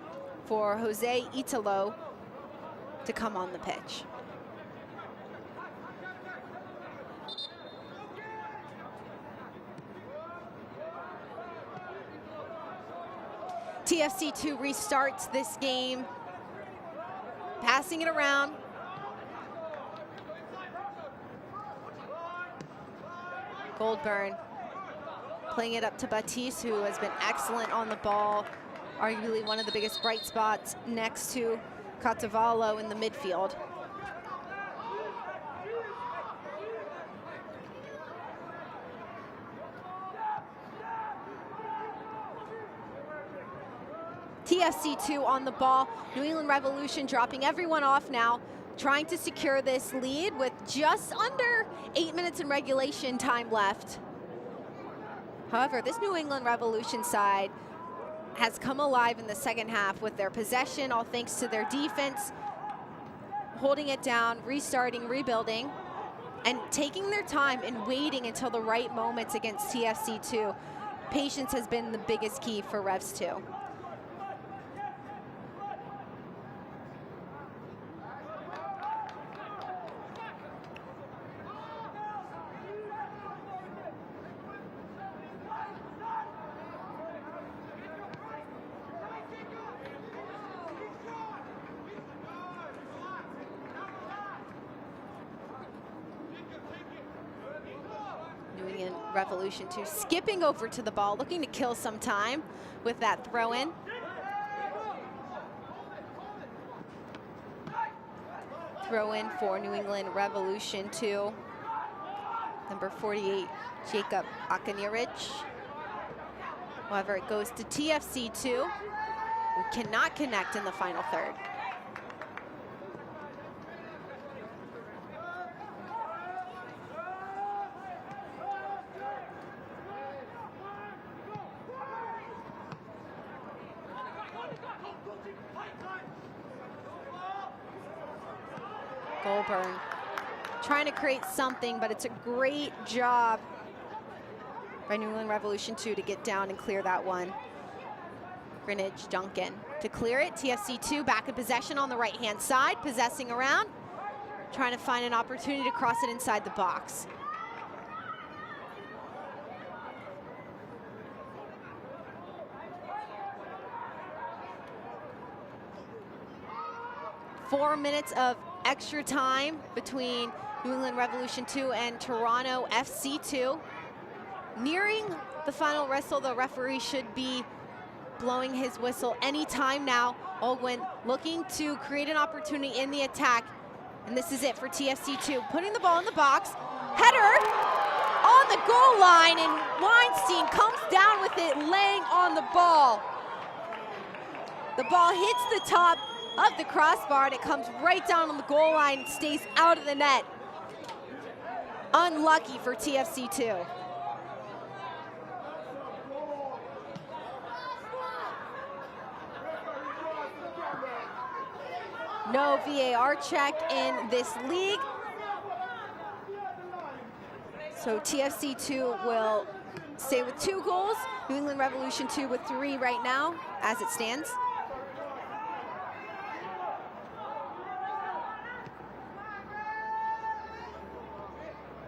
for Jose Italo to come on the pitch. TFC2 restarts this game, passing it around. Goldburn playing it up to Batiste, who has been excellent on the ball, arguably one of the biggest bright spots next to Catavallo in the midfield. TFC2 on the ball. New England Revolution dropping everyone off now, trying to secure this lead with just under 8 minutes in regulation time left. However, this New England Revolution side has come alive in the second half with their possession, all thanks to their defense, holding it down, restarting, rebuilding, and taking their time and waiting until the right moments against TFC2. Patience has been the biggest key for Revs 2. Revolution 2 skipping over to the ball, looking to kill some time with that throw-in. Throw-in for New England Revolution 2. Number 48, Jacob Akanirich. However, it goes to TFC 2, who cannot connect in the final third. Goldburn trying to create something, but it's a great job by New England Revolution 2 to get down and clear that one. Greenwich Duncan to clear it. TFC 2 back in possession on the right-hand side, possessing around, trying to find an opportunity to cross it inside the box. Four minutes of extra time between New England Revolution 2 and Toronto FC 2. Nearing the final whistle, the referee should be blowing his whistle any time now. Olguin looking to create an opportunity in the attack, and this is it for TFC 2. Putting the ball in the box, header on the goal line, and Weinstein comes down with it, laying on the ball. The ball hits the top of the crossbar, and it comes right down on the goal line and stays out of the net. Unlucky for TFC 2. No VAR check in this league. So TFC 2 will stay with 2 goals. New England Revolution 2 with 3 right now, as it stands.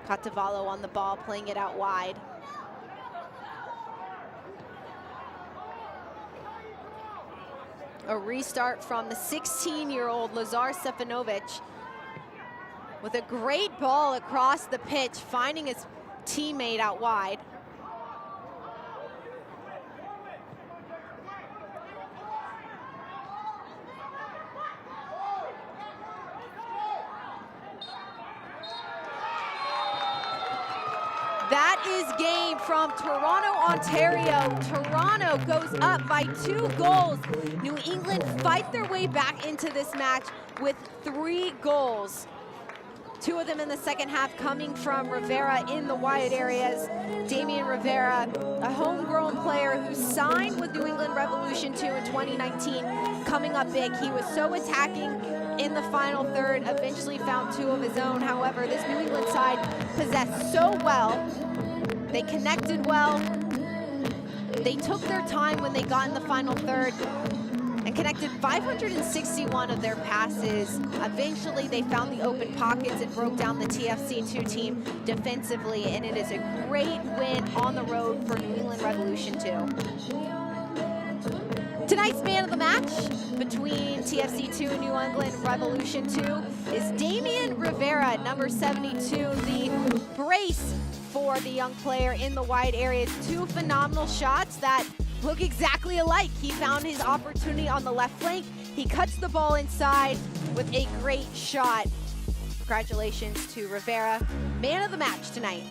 Catavallo on the ball, playing it out wide. A restart from the 16-year-old Lazar Stefanovic with a great ball across the pitch, finding his teammate out wide. That is game from Toronto, Ontario. Toronto goes up by 2 goals. New England fight their way back into this match with 3 goals. Two of them in the second half coming from Rivera in the wide areas. Damian Rivera, a homegrown player who signed with New England Revolution 2 in 2019, coming up big. He was so attacking in the final third, eventually found two of his own. However, this New England side possessed so well. They connected well. They took their time when they got in the final third and connected 561 of their passes. Eventually, they found the open pockets and broke down the TFC 2 team defensively, and it is a great win on the road for New England Revolution 2. Tonight's man of the match between TFC 2 and New England Revolution 2 is Damian Rivera, number 72, the brace for the young player in the wide areas. Two phenomenal shots that look exactly alike. He found his opportunity on the left flank. He cuts the ball inside with a great shot. Congratulations to Rivera, man of the match tonight.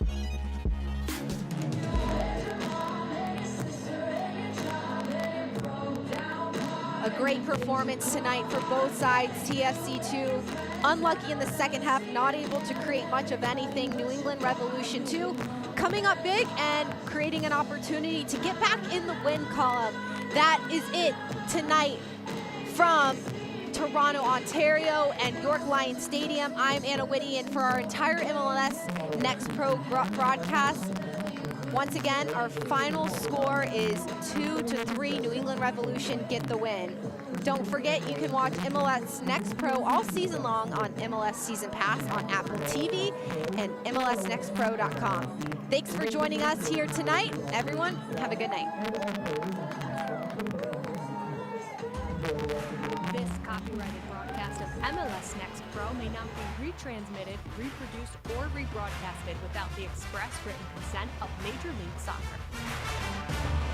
A great performance tonight for both sides. TFC 2 unlucky in the second half, not able to create much of anything. New England Revolution 2 coming up big and creating an opportunity to get back in the win column. That is it tonight from Toronto, Ontario and York Lions Stadium. I'm Anna Whitty, and for our entire MLS Next Pro broadcast, once again, our final score is 2-3. New England Revolution get the win. Don't forget, you can watch MLS Next Pro all season long on MLS Season Pass on Apple TV and MLSnextpro.com. Thanks for joining us here tonight. Everyone, have a good night. This copyrighted broadcast of MLS Next Pro may not be retransmitted, reproduced, or rebroadcasted without the express written consent of Major League Soccer.